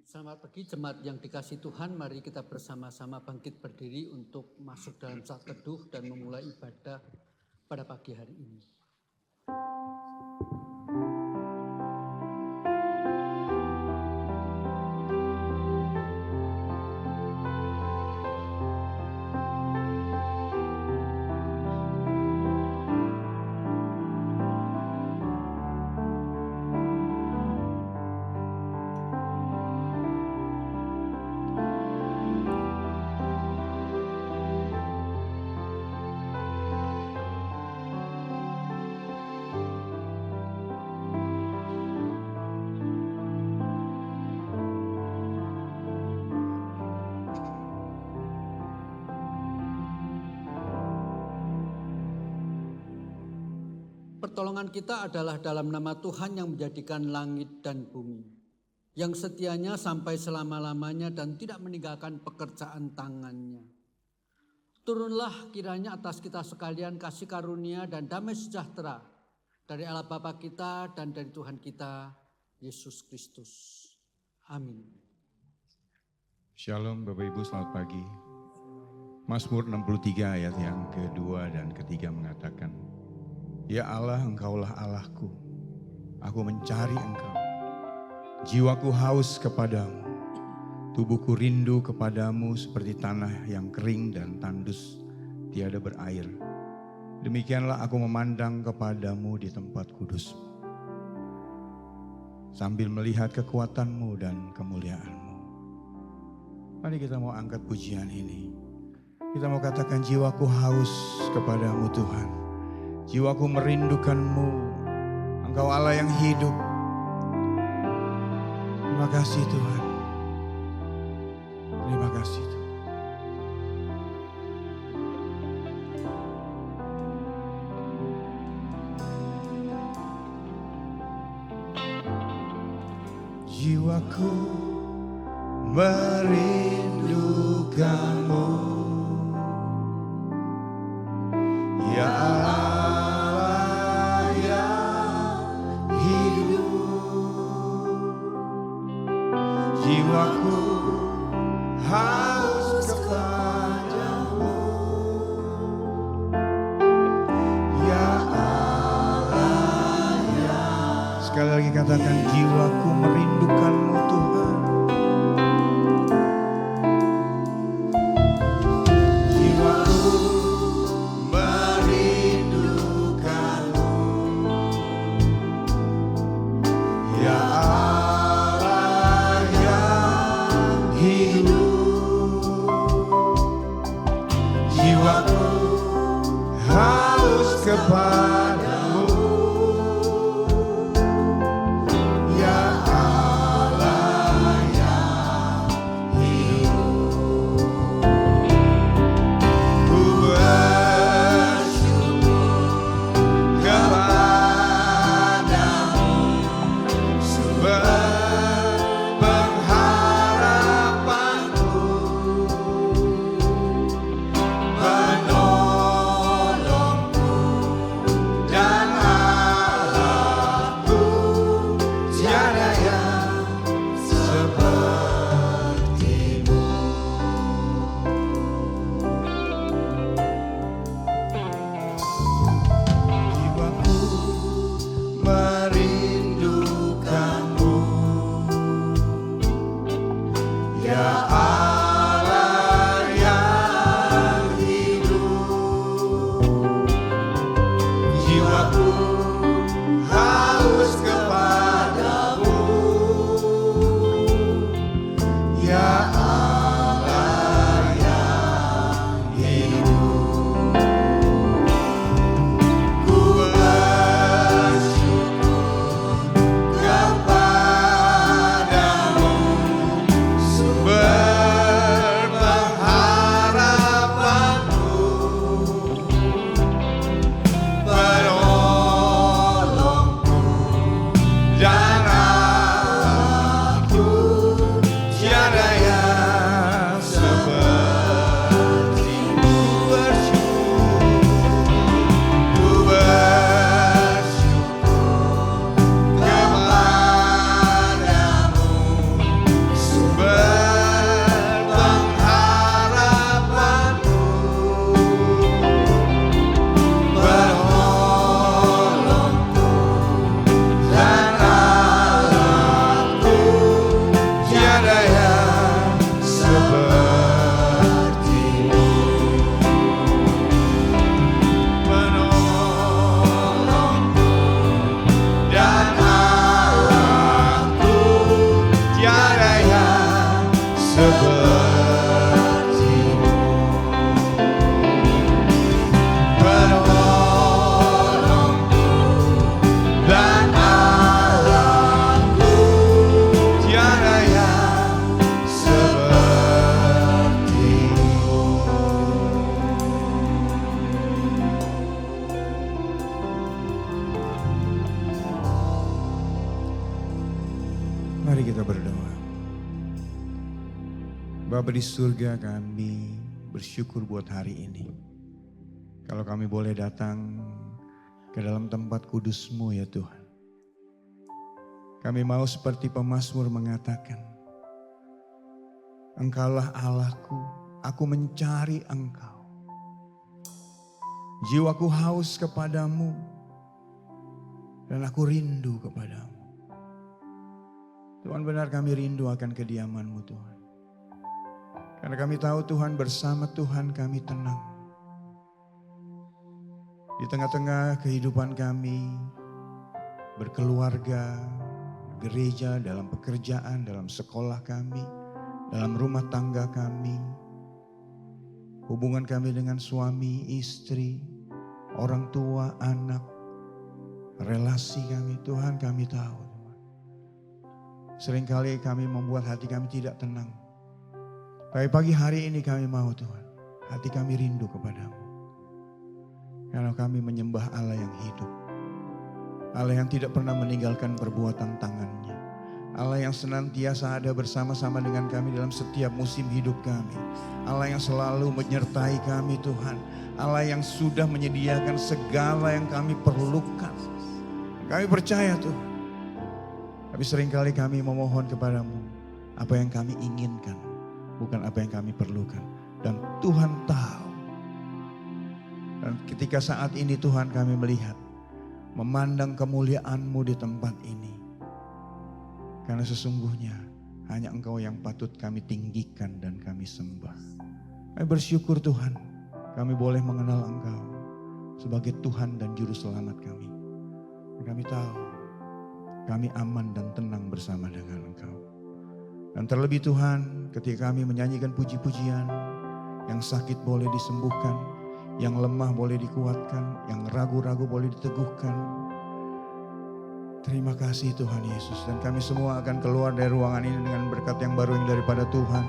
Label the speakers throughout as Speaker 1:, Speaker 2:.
Speaker 1: Selamat pagi jemaat yang dikasihi Tuhan, mari kita bersama-sama bangkit berdiri untuk masuk dalam saat teduh dan memulai ibadah pada pagi hari ini. Pertolongan kita adalah dalam nama Tuhan yang menjadikan langit dan bumi, yang setianya sampai selama-lamanya dan tidak meninggalkan pekerjaan tangannya. Turunlah kiranya atas kita sekalian kasih karunia dan damai sejahtera dari Allah Bapa kita dan dari Tuhan kita, Yesus Kristus. Amin.
Speaker 2: Shalom Bapak Ibu, selamat pagi. Mazmur 63 ayat yang kedua dan ketiga mengatakan, Ya Allah, Engkaulah Allahku, aku mencari Engkau. Jiwaku haus kepadamu, tubuhku rindu kepadamu seperti tanah yang kering dan tandus, tiada berair. Demikianlah aku memandang kepadamu di tempat kudus-Mu, sambil melihat kekuatan-Mu dan kemuliaan-Mu. Mari kita mau angkat pujian ini. Kita mau katakan, jiwaku haus kepadamu Tuhan. Jiwaku merindukan-Mu, Engkau Allah yang hidup. Terima kasih Tuhan. Terima kasih Tuhan. Jiwaku merindukan-Mu, Ya Allah. Jiwaku haus kepadamu, Ya Allah, ya. Sekali lagi katakan, jiwaku merindukan-Mu Tuhan. Jiwaku merindukan-Mu, Ya Allah. Jiwaku haus kepadamu, Ya Allah, Mari kita berdoa. Bapa di surga, kami bersyukur buat hari ini. Kalau kami boleh datang ke dalam tempat kudus-Mu ya Tuhan. Kami mau seperti pemazmur mengatakan, Engkaulah Allahku, aku mencari Engkau. Jiwaku haus kepadamu dan aku rindu kepadamu. Tuhan, benar kami rindu akan kediaman-Mu Tuhan. Karena kami tahu Tuhan, bersama Tuhan kami tenang. Di tengah-tengah kehidupan kami, berkeluarga, gereja, dalam pekerjaan, dalam sekolah kami, dalam rumah tangga kami, hubungan kami dengan suami, istri, orang tua, anak, relasi kami, Tuhan kami tahu. Seringkali kami membuat hati kami tidak tenang. Tapi pagi hari ini kami mau Tuhan, hati kami rindu kepadamu. Karena kami menyembah Allah yang hidup. Allah yang tidak pernah meninggalkan perbuatan tangannya. Allah yang senantiasa ada bersama-sama dengan kami dalam setiap musim hidup kami. Allah yang selalu menyertai kami Tuhan. Allah yang sudah menyediakan segala yang kami perlukan. Kami percaya Tuhan. Tapi seringkali kami memohon kepadamu apa yang kami inginkan, bukan apa yang kami perlukan. Dan Tuhan tahu. Dan ketika saat ini Tuhan kami melihat, memandang kemuliaan-Mu di tempat ini. Karena sesungguhnya hanya Engkau yang patut kami tinggikan dan kami sembah. Kami bersyukur Tuhan, kami boleh mengenal Engkau sebagai Tuhan dan Juru Selamat kami. Dan kami tahu, kami aman dan tenang bersama dengan Engkau. Dan terlebih Tuhan, ketika kami menyanyikan puji-pujian, yang sakit boleh disembuhkan, yang lemah boleh dikuatkan, yang ragu-ragu boleh diteguhkan. Terima kasih Tuhan Yesus. Dan kami semua akan keluar dari ruangan ini dengan berkat yang baru yang daripada Tuhan.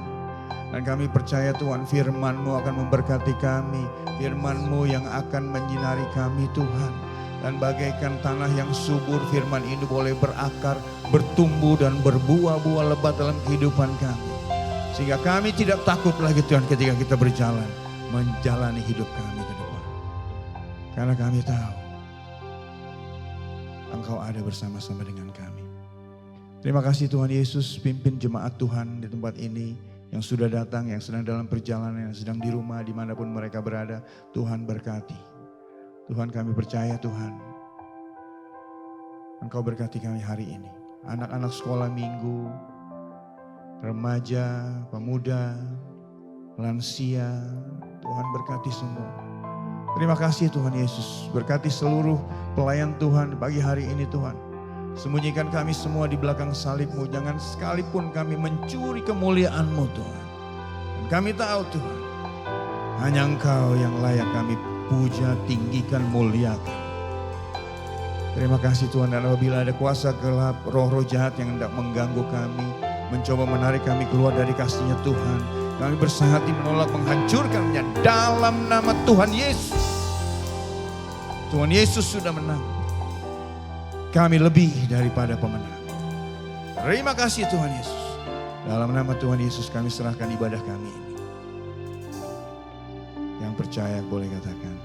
Speaker 2: Dan kami percaya Tuhan, firman-Mu akan memberkati kami. Firman-Mu yang akan menyinari kami Tuhan. Dan bagaikan tanah yang subur, firman ini boleh berakar, bertumbuh dan berbuah-buah lebat dalam kehidupan kami. Sehingga kami tidak takut lagi Tuhan ketika kita berjalan, menjalani hidup kami ke depan. Karena kami tahu Engkau ada bersama-sama dengan kami. Terima kasih Tuhan Yesus, pimpin jemaat Tuhan di tempat ini. Yang sudah datang, yang sedang dalam perjalanan, yang sedang di rumah, dimanapun mereka berada. Tuhan berkati. Tuhan kami percaya Tuhan, Engkau berkati kami hari ini. Anak-anak sekolah minggu, remaja, pemuda, lansia, Tuhan berkati semua. Terima kasih Tuhan Yesus, berkati seluruh pelayan Tuhan pagi hari ini Tuhan. Sembunyikan kami semua di belakang salib-Mu, jangan sekalipun kami mencuri kemuliaan-Mu Tuhan. Dan kami tahu Tuhan, hanya Engkau yang layak kami puja, tinggikan, muliakan. Terima kasih Tuhan, dan apabila ada kuasa gelap, roh-roh jahat yang hendak mengganggu kami, mencoba menarik kami keluar dari kasih-Nya Tuhan, kami bersehati menolak, menghancurkannya dalam nama Tuhan Yesus. Tuhan Yesus sudah menang. Kami lebih daripada pemenang. Terima kasih Tuhan Yesus. Dalam nama Tuhan Yesus kami serahkan ibadah kami ini. Yang percaya boleh katakan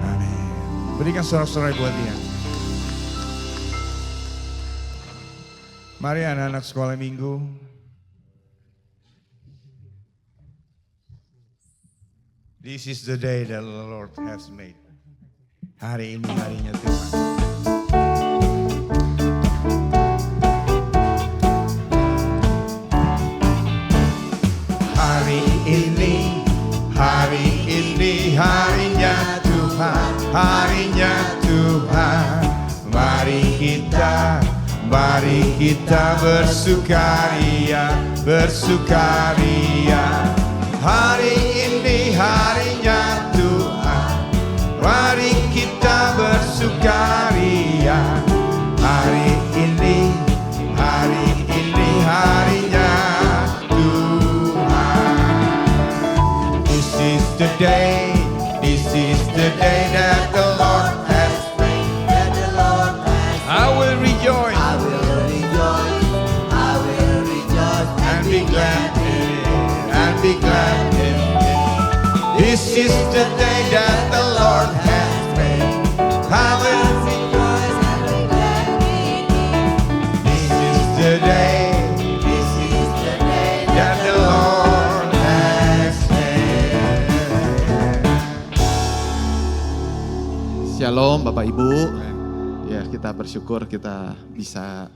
Speaker 2: amin. Berikan sorak-sorai buat dia. Mari anak-anak sekolah minggu. This is the day that the Lord has made. Hari ini harinya Tuhan. Hari ini harinya Tuhan, harinya Tuhan. Mari kita bersukaria, bersukaria. Hari ini harinya Tuhan, mari kita bersukaria. Hari ini harinya Tuhan. This is the day that the Lord has made. I will rejoice. be glad in it. This is the day that the Lord has made. I will rejoice and be glad in it. This is the day that the Lord has made.
Speaker 3: Shalom Bapak Ibu. Ya, kita bersyukur kita bisa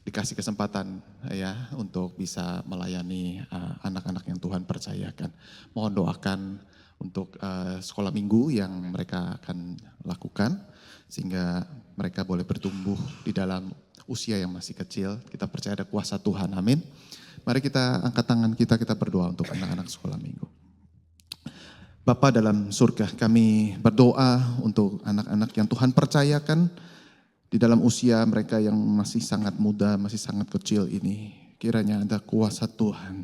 Speaker 3: dikasih kesempatan ya untuk bisa melayani anak-anak yang Tuhan percayakan. Mohon doakan untuk sekolah minggu yang mereka akan lakukan sehingga mereka boleh bertumbuh di dalam usia yang masih kecil. Kita percaya ada kuasa Tuhan. Amin. Mari kita angkat tangan kita berdoa untuk anak-anak sekolah minggu. Bapa dalam surga, kami berdoa untuk anak-anak yang Tuhan percayakan di dalam usia mereka yang masih sangat muda, masih sangat kecil ini. Kiranya ada kuasa Tuhan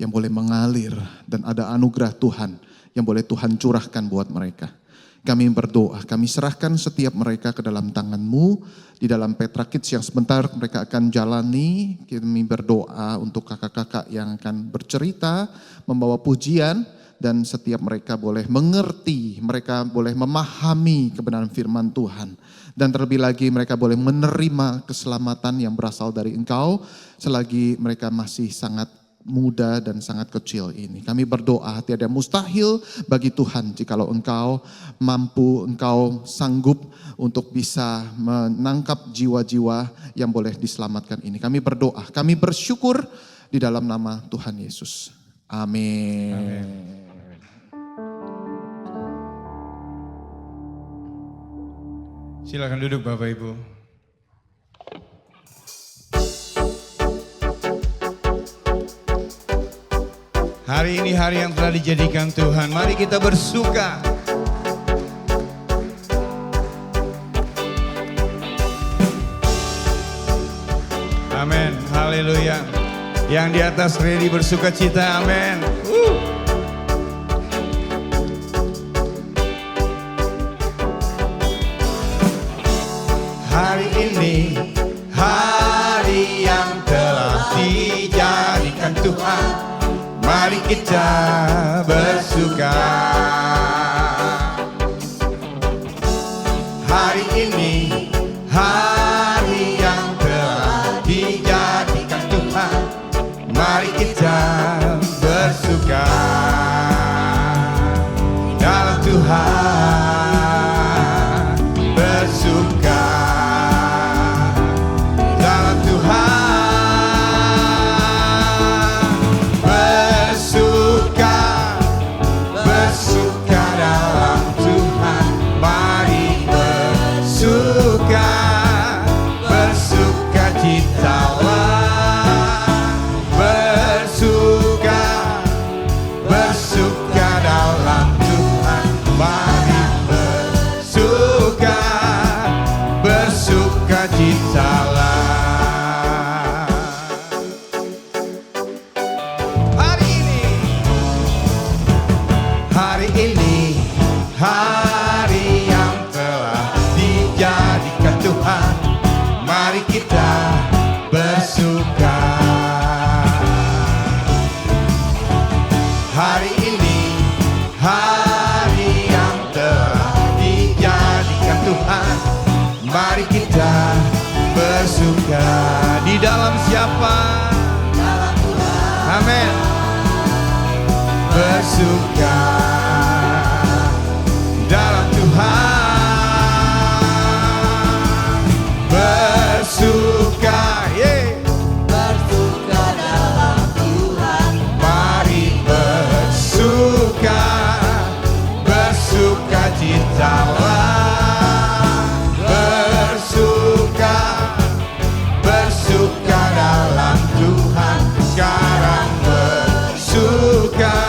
Speaker 3: yang boleh mengalir dan ada anugerah Tuhan yang boleh Tuhan curahkan buat mereka. Kami berdoa, kami serahkan setiap mereka ke dalam tangan-Mu. Di dalam Petra Kids yang sebentar mereka akan jalani, kami berdoa untuk kakak-kakak yang akan bercerita, membawa pujian, dan setiap mereka boleh mengerti, mereka boleh memahami kebenaran firman Tuhan. Dan terlebih lagi mereka boleh menerima keselamatan yang berasal dari Engkau selagi mereka masih sangat muda dan sangat kecil ini. Kami berdoa tiada mustahil bagi Tuhan jikalau Engkau mampu, Engkau sanggup untuk bisa menangkap jiwa-jiwa yang boleh diselamatkan ini. Kami berdoa, kami bersyukur di dalam nama Tuhan Yesus. Amin. Amin.
Speaker 2: Silakan duduk Bapak Ibu. Hari ini hari yang telah dijadikan Tuhan. Mari kita bersuka. Amin. Haleluya. Yang di atas ready bersuka cita. Amin. Hari ini hari yang telah dijadikan Tuhan. Mari kita bersuka. Hari ini hari yang telah dijadikan Tuhan. Mari kita bersuka dalam Tuhan. Bersuka dalam Tuhan. Bersuka, bersuka dalam Tuhan. Mari bersuka, bersuka citalah. Bersuka, bersuka dalam Tuhan. Mari bersuka, bersuka citalah. Hari ini hari yang telah dijadikan Tuhan. Mari kita bersuka. Hari ini hari yang telah dijadikan Tuhan. Mari kita bersuka. Di dalam siapa? Dalam Tuhan. Amin. Bersuka dalam Tuhan. Bersuka, bersuka dalam Tuhan. Mari bersuka, bersuka citalah. Bersuka, bersuka dalam Tuhan. Sekarang bersuka,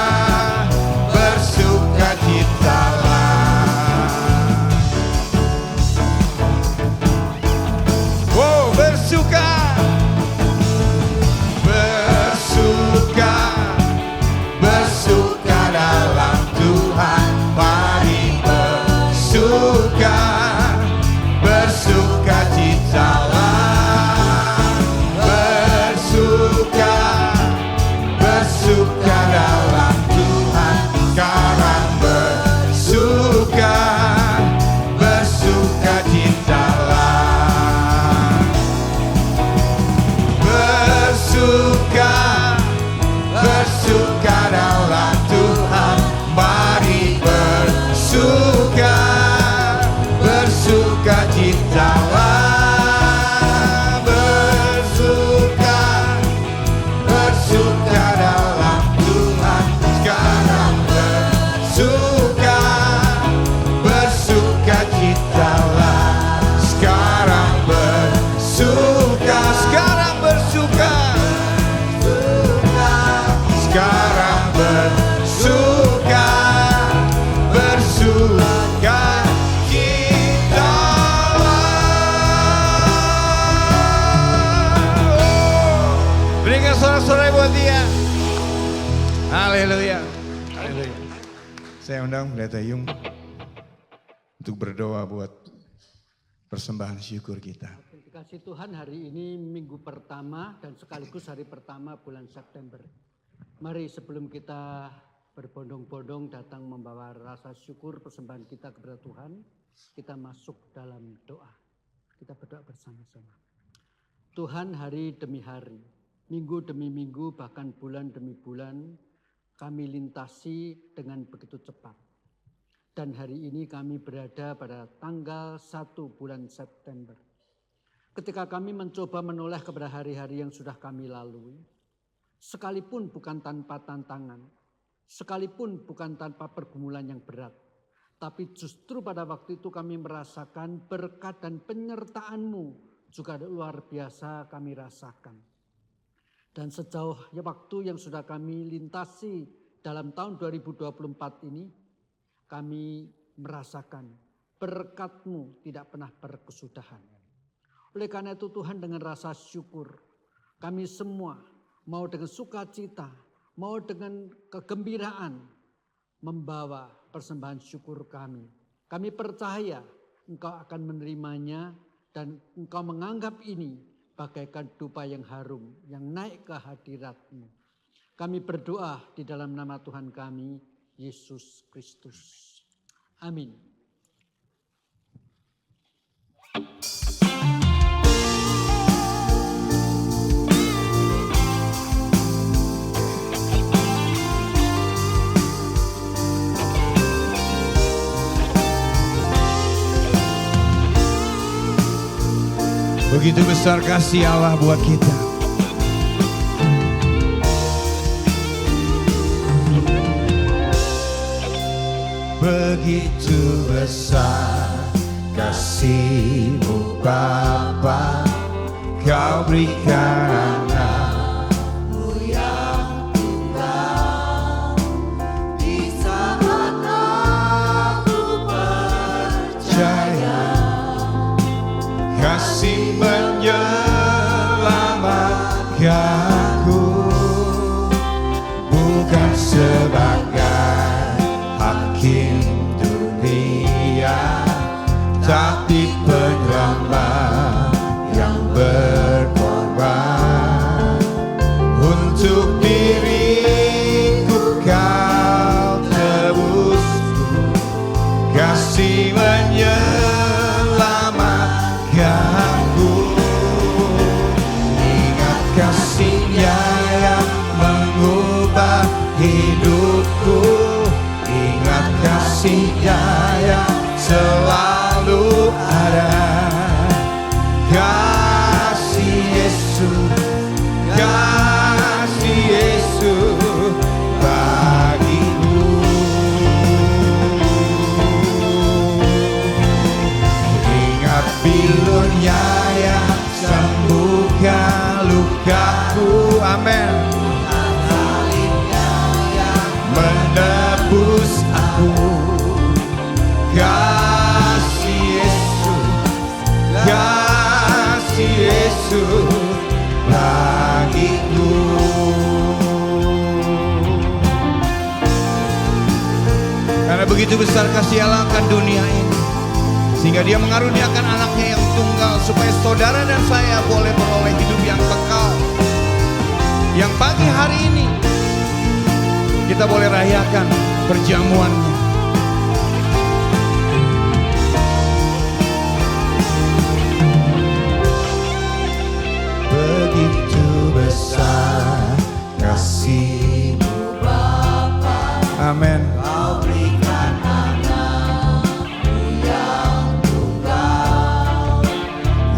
Speaker 2: Haleluya. Haleluya. Saya undang Pendeta Yung untuk berdoa buat persembahan syukur kita.
Speaker 1: Dikasih Tuhan, hari ini minggu pertama dan sekaligus hari pertama bulan September. Mari sebelum kita berbondong-bondong datang membawa rasa syukur persembahan kita kepada Tuhan, kita masuk dalam doa. Kita berdoa bersama-sama. Tuhan, hari demi hari, minggu demi minggu, bahkan bulan demi bulan, kami lintasi dengan begitu cepat. Dan hari ini kami berada pada tanggal 1 bulan September. Ketika kami mencoba menoleh kepada hari-hari yang sudah kami lalui, sekalipun bukan tanpa tantangan, sekalipun bukan tanpa pergumulan yang berat, tapi justru pada waktu itu kami merasakan berkat dan penyertaan-Mu juga luar biasa kami rasakan. Dan sejauh waktu yang sudah kami lintasi dalam tahun 2024 ini, kami merasakan berkat-Mu tidak pernah berkesudahan. Oleh karena itu Tuhan, dengan rasa syukur, kami semua mau dengan sukacita, mau dengan kegembiraan membawa persembahan syukur kami. Kami percaya Engkau akan menerimanya dan Engkau menganggap ini bagaikan dupa yang harum yang naik ke hadirat-Mu. Kami berdoa di dalam nama Tuhan kami, Yesus Kristus. Amin.
Speaker 2: Begitu besar kasih Allah buat kita. Begitu besar kasih-Mu Bapa, Kau berikan anak-Mu yang tunggal. Di saat aku percaya, kasih menyelamatkanku, bukan sebagai hakim dunia, tapi penyelamat yang berkorban. Untuk diriku Kau tebusku, kasih menyelamatkanku. Ingat kasih-Nya yang mengubah hidupku, ingat kasih-Nya yang selalu ada. Kasih Yesus, kasih Yesus bagiku. Ingat bilurnya yang sembuhkan lukaku, amin. Menebus aku, kasih Yesus, kasih Yesus bagiku. Karena begitu besar kasih Allah akan dunia ini, sehingga Dia mengaruniakan anaknya yang tunggal, supaya saudara dan saya boleh beroleh hidup yang kekal. Yang pagi hari ini kita boleh rayakan perjamuannya. Begitu besar kasih-Mu Bapa, amin. Kau berikan anak-Mu yang tunggal.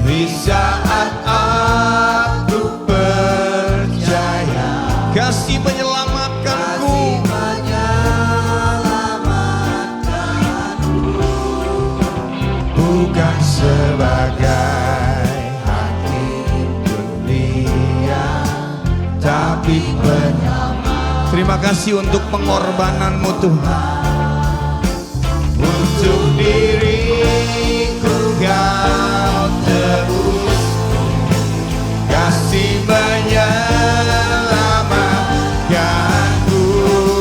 Speaker 2: Di saat aku percaya, kasih menyelamatkanku, bukan sebagai hakim dunia, tapi penyelamat. Terima kasih untuk pengorbanan-Mu Tuhan. Untuk diriku Kau tebus, kasih menyelamatkanku.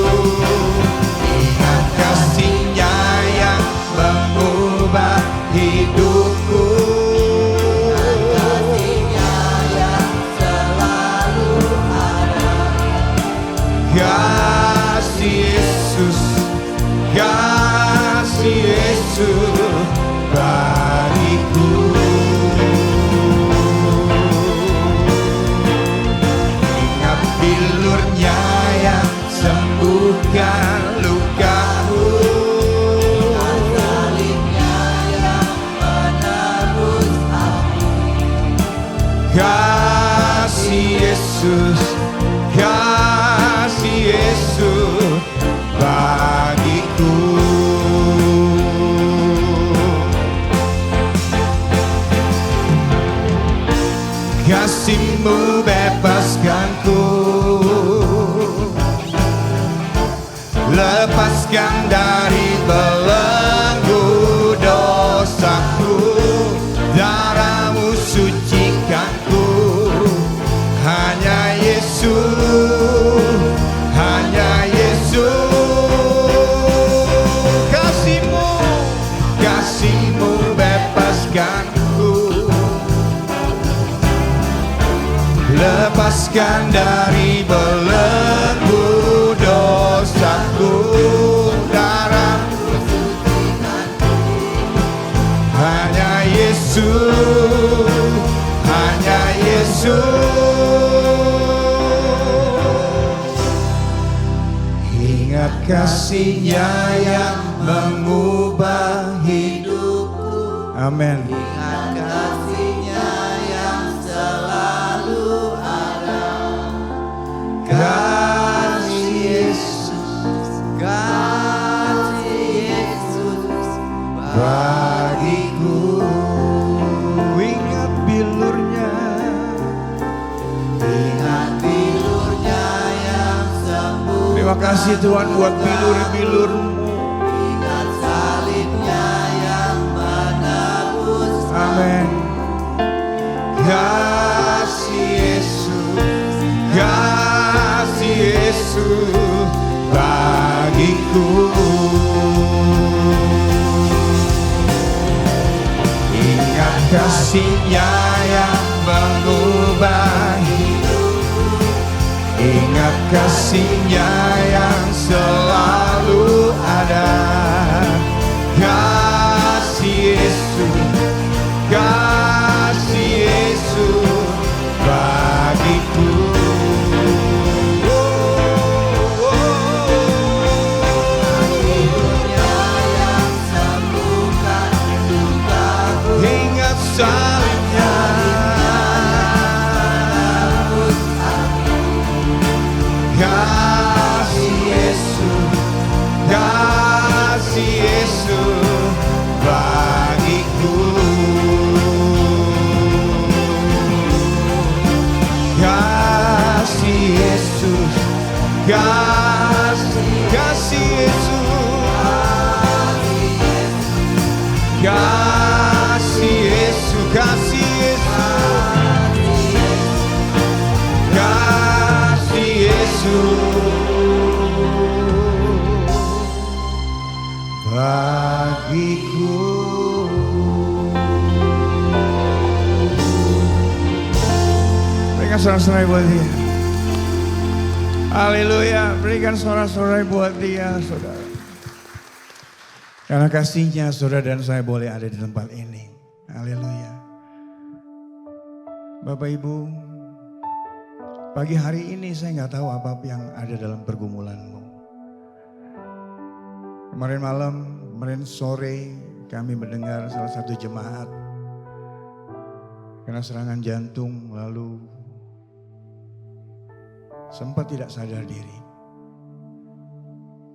Speaker 2: kasih Yesus, kasih Yesus bagiku. Kasih-Mu bebaskanku, lepaskan dari belenggu dosaku, darah-Mu sucikanku. Hanya Yesus, hanya Yesus. Kasih-Mu, kasih-Mu bebaskanku, lepaskan dari belenggu dosaku, darah-Mu sucikanku. Hanya Yesus, hanya Yesus. Ingat kasih-Nya yang mengubah hidupku. Amin. Ingat kasih-Nya yang selalu ada. Kasih Yesus, kasih Yesus bagiku. Ingat bilurnya, ingat bilurnya yang sembuh. Terima kasih Tuhan buat bilur-bilur-Mu. Ingat salibnya yang menebus. Amin. Kasih Yesus, kasih Yesus bagiku. Ingat kasih-Nya yang mengubah hidupku. Ingat kasih-Nya yang selalu ada. Kasih Yesus, kasih Yesus bagiku. Ingat salibnya, kasih Yesus, kasih Yesus bagiku. Kasih Yesus, kasih Yesus, kasih Yesus, kasih Yesus, kasih Yesus bagiku. Berikan sorak-sorai buat Dia. Haleluya, berikan sorak-sorai buat Dia, saudara. Karena kasih-Nya saudara dan saya boleh ada di tempat ini. Haleluya. Bapak Ibu, pagi hari ini saya nggak tahu apa yang ada dalam pergumulanmu. Kemarin malam, kemarin sore kami mendengar salah satu jemaat kena serangan jantung lalu sempat tidak sadar diri.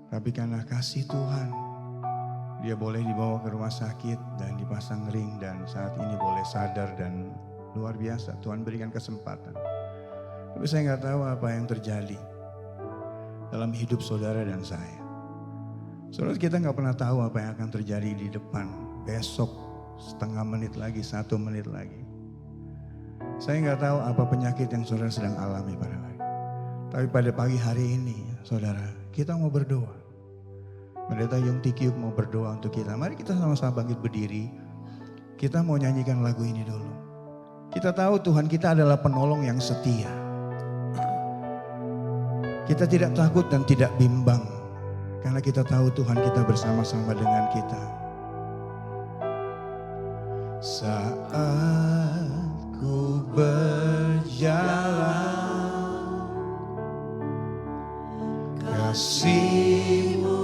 Speaker 2: Tapi karena kasih Tuhan, dia boleh dibawa ke rumah sakit dan dipasang ring dan saat ini boleh sadar dan luar biasa. Tuhan berikan kesempatan. Tapi saya nggak tahu apa yang terjadi dalam hidup saudara dan saya. Saudara, kita nggak pernah tahu apa yang akan terjadi di depan. Besok, setengah menit lagi, 1 menit lagi. Saya nggak tahu apa penyakit yang saudara sedang alami pada hari. Tapi pada pagi hari ini, saudara, kita mau berdoa. Pendeta Yung Tikyuk mau berdoa untuk kita. Mari kita sama-sama bangkit berdiri. Kita mau nyanyikan lagu ini dulu. Kita tahu Tuhan kita adalah penolong yang setia. Kita tidak takut dan tidak bimbang. Karena kita tahu Tuhan kita bersama-sama dengan kita. Saat ku berjalan, kasih-Mu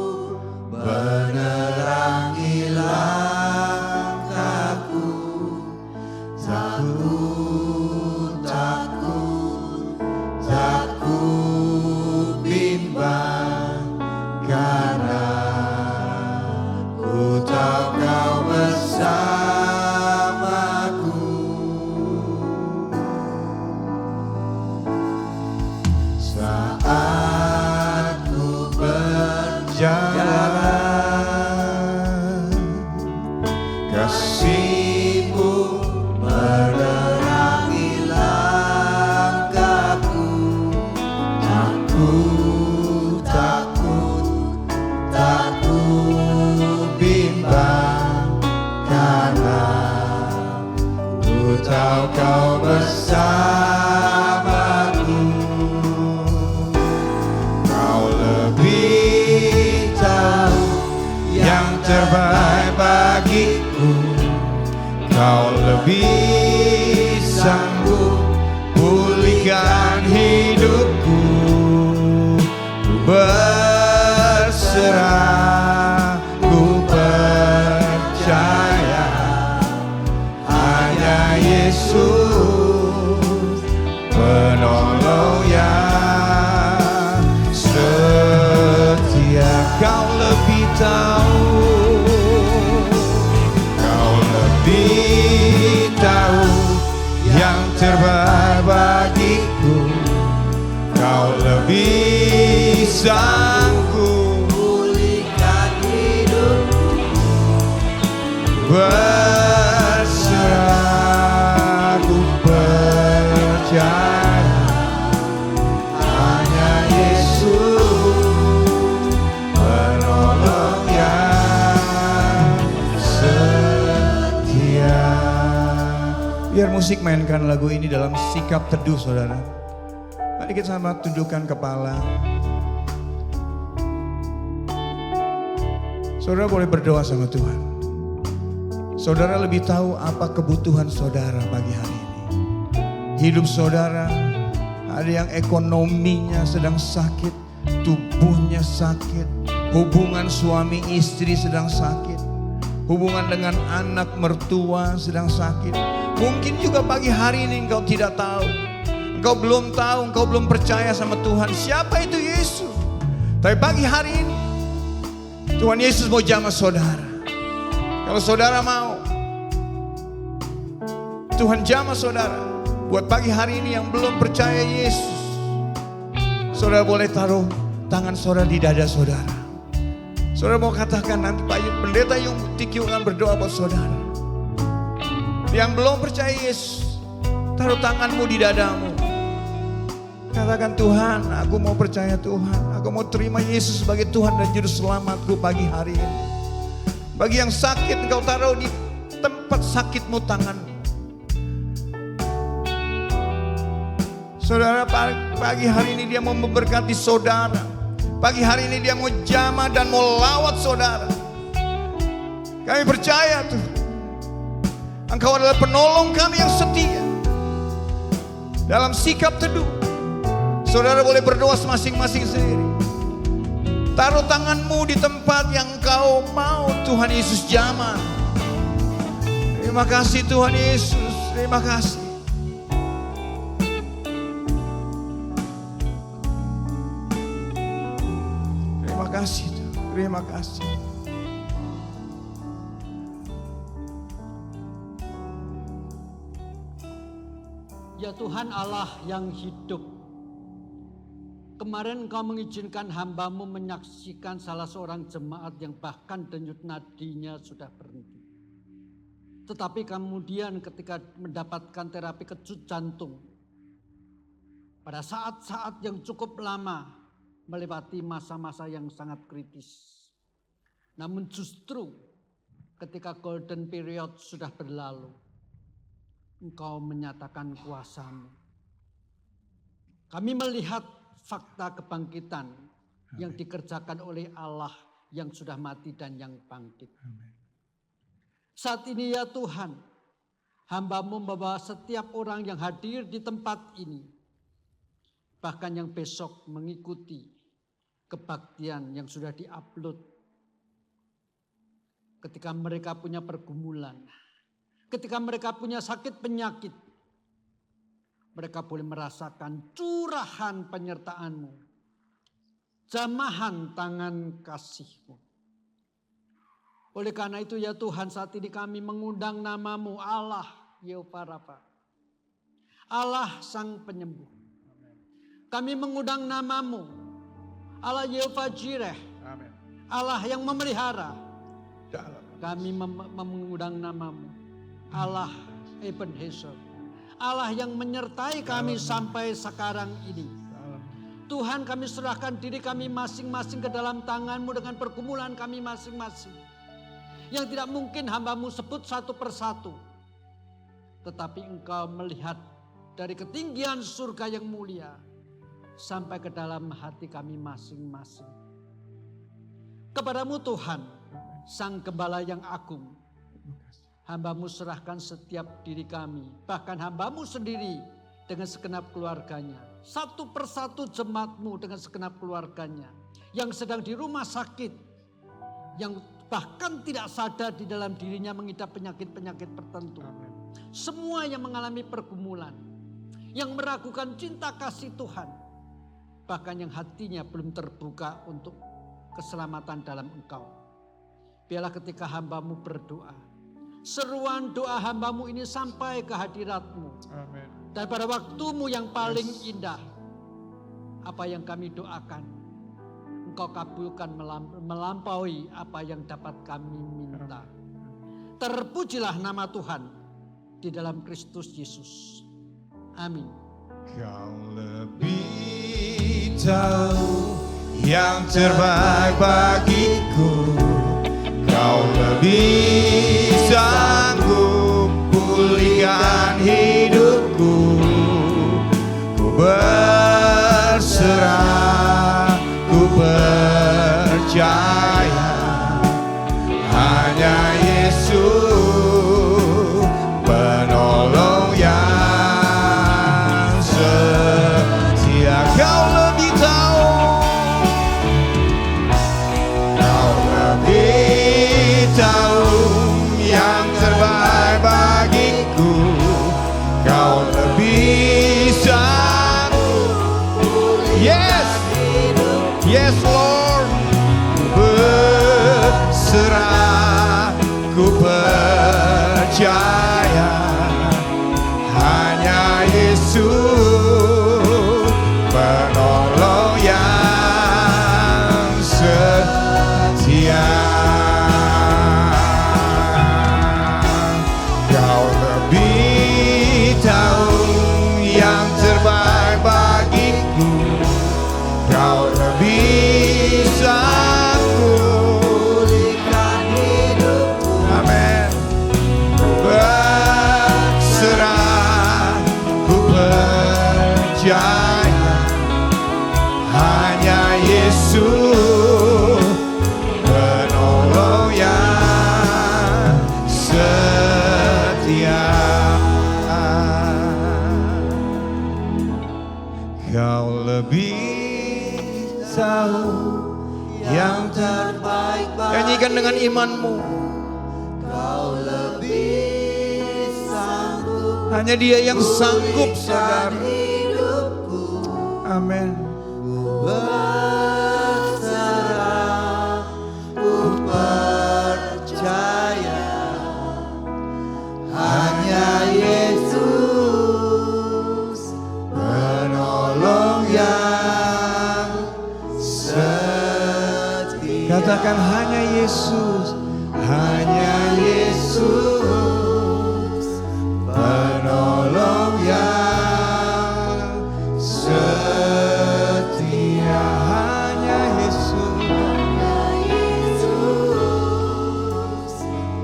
Speaker 2: menerangi langkahku. Takut kau bersamaku. Kau lebih tahu yang terbaik bagiku. Kau lebih sanggup pulihkan hidupku. Ku berserah, ku percaya hanya Yesus penolong yang setia. Kau lebih tahu, kau lebih tahu yang terbaik bagiku. Kau lebih sanggup pulihkan hidupku. Berserah, ku percaya hanya Yesus penolong yang setia. Biar musik mainkan lagu ini dalam sikap teduh, saudara. Mari kita sama tundukkan kepala. Saudara boleh berdoa sama Tuhan. Saudara lebih tahu apa kebutuhan saudara pagi hari ini. Hidup saudara, ada yang ekonominya sedang sakit, tubuhnya sakit, hubungan suami istri sedang sakit, hubungan dengan anak mertua sedang sakit. Mungkin juga pagi hari ini engkau tidak tahu. Engkau belum tahu, engkau belum percaya sama Tuhan. Siapa itu Yesus? Tapi pagi hari ini Tuhan Yesus mau jamah saudara. Kalau saudara mau, Tuhan jamah saudara. Buat pagi hari ini yang belum percaya Yesus, saudara boleh taruh tangan saudara di dada saudara. Saudara mau katakan, nanti Pak Pendeta Yung Tikyu akan berdoa buat saudara. Yang belum percaya Yesus, taruh tanganmu di dadamu. Katakan, Tuhan, aku mau percaya Tuhan. Aku mau terima Yesus sebagai Tuhan dan Juru Selamatku pagi hari ini. Bagi yang sakit, engkau taruh di tempat sakitmu tanganmu. Saudara, pagi hari ini dia mau memberkati saudara. Pagi hari ini dia mau jamah dan mau lawat saudara. Kami percaya Tuhan, Engkau adalah penolong kami yang setia. Dalam sikap teduh, saudara boleh berdoa masing-masing sendiri. Taruh tanganmu di tempat yang engkau mau Tuhan Yesus jamah. Terima kasih Tuhan Yesus, terima kasih. Terima kasih Tuhan, terima kasih.
Speaker 1: Ya Tuhan Allah yang hidup, kemarin Engkau mengizinkan hamba-Mu menyaksikan salah seorang jemaat yang bahkan denyut nadinya sudah berhenti. Tetapi kemudian ketika mendapatkan terapi kejut jantung, pada saat-saat yang cukup lama melewati masa-masa yang sangat kritis. Namun justru ketika golden period sudah berlalu, Engkau menyatakan kuasa-Mu. Kami melihat fakta kebangkitan yang dikerjakan oleh Allah yang sudah mati dan yang bangkit.
Speaker 2: Amen.
Speaker 1: Saat ini ya Tuhan, hamba-Mu membawa setiap orang yang hadir di tempat ini, bahkan yang besok mengikuti kebaktian yang sudah diupload. Ketika mereka punya pergumulan, ketika mereka punya sakit penyakit, mereka boleh merasakan curahan penyertaan-Mu, jamahan tangan kasih-Mu. Oleh karena itu ya Tuhan, saat ini kami mengundang nama-Mu, Allah Yehova Rafa, Allah Sang Penyembuh. Kami mengundang nama-Mu, Allah Yehova Jireh, Allah yang memelihara. Kami mengundang nama-Mu, Allah Ebenezer, Allah yang menyertai kami sampai sekarang ini. Tuhan, kami serahkan diri kami masing-masing ke dalam tangan-Mu dengan pergumulan kami masing-masing. Yang tidak mungkin hamba-Mu sebut satu persatu. tetapi Engkau melihat dari ketinggian surga yang mulia sampai ke dalam hati kami masing-masing. Kepadamu Tuhan, Sang Gembala yang agung, hamba-Mu serahkan setiap diri kami, bahkan hamba-Mu sendiri dengan segenap keluarganya. Satu persatu jemaat-Mu dengan segenap keluarganya. Yang sedang di rumah sakit, yang bahkan tidak sadar di dalam dirinya mengidap penyakit-penyakit tertentu. Semua yang mengalami pergumulan, yang meragukan cinta kasih Tuhan, bahkan yang hatinya belum terbuka untuk keselamatan dalam Engkau. Biarlah ketika hamba-Mu berdoa, seruan doa hamba-Mu ini sampai ke hadirat-Mu.
Speaker 2: Amin.
Speaker 1: Dan pada waktu-Mu yang paling indah, apa yang kami doakan, Engkau kabulkan melampaui apa yang dapat kami minta. Terpujilah nama Tuhan di dalam Kristus Yesus. Amin.
Speaker 2: Kau lebih tahu yang terbaik bagiku. Kau lebih sanggup pulihkan hidupku. Ku berserah, ku percaya hanya Yesus penolong yang setia. Kau lebih tahu, kau lebih tahu yang terbaik bagiku. Kau lebih sanggup. Yes, yes Lord. Berserah, ku percaya hanya Yesus penolong yang setia. Kau lebih tahu yang terbaik bagiku. Kau lebih sanggup pulihkan hidupku. Amin. Berserah, ku percaya hanya Yesus penolong yang setia. Kau lebih tahu yang terbaik bagiku. Nyanyikan dengan imanmu. Kau lebih sanggup. Hanya Dia yang sanggup, saudara. Amin. Berserah, ku percaya hanya Yesus penolong yang setia. Katakan hanya Yesus, hanya Yesus penolong yang setia. Hanya Yesus,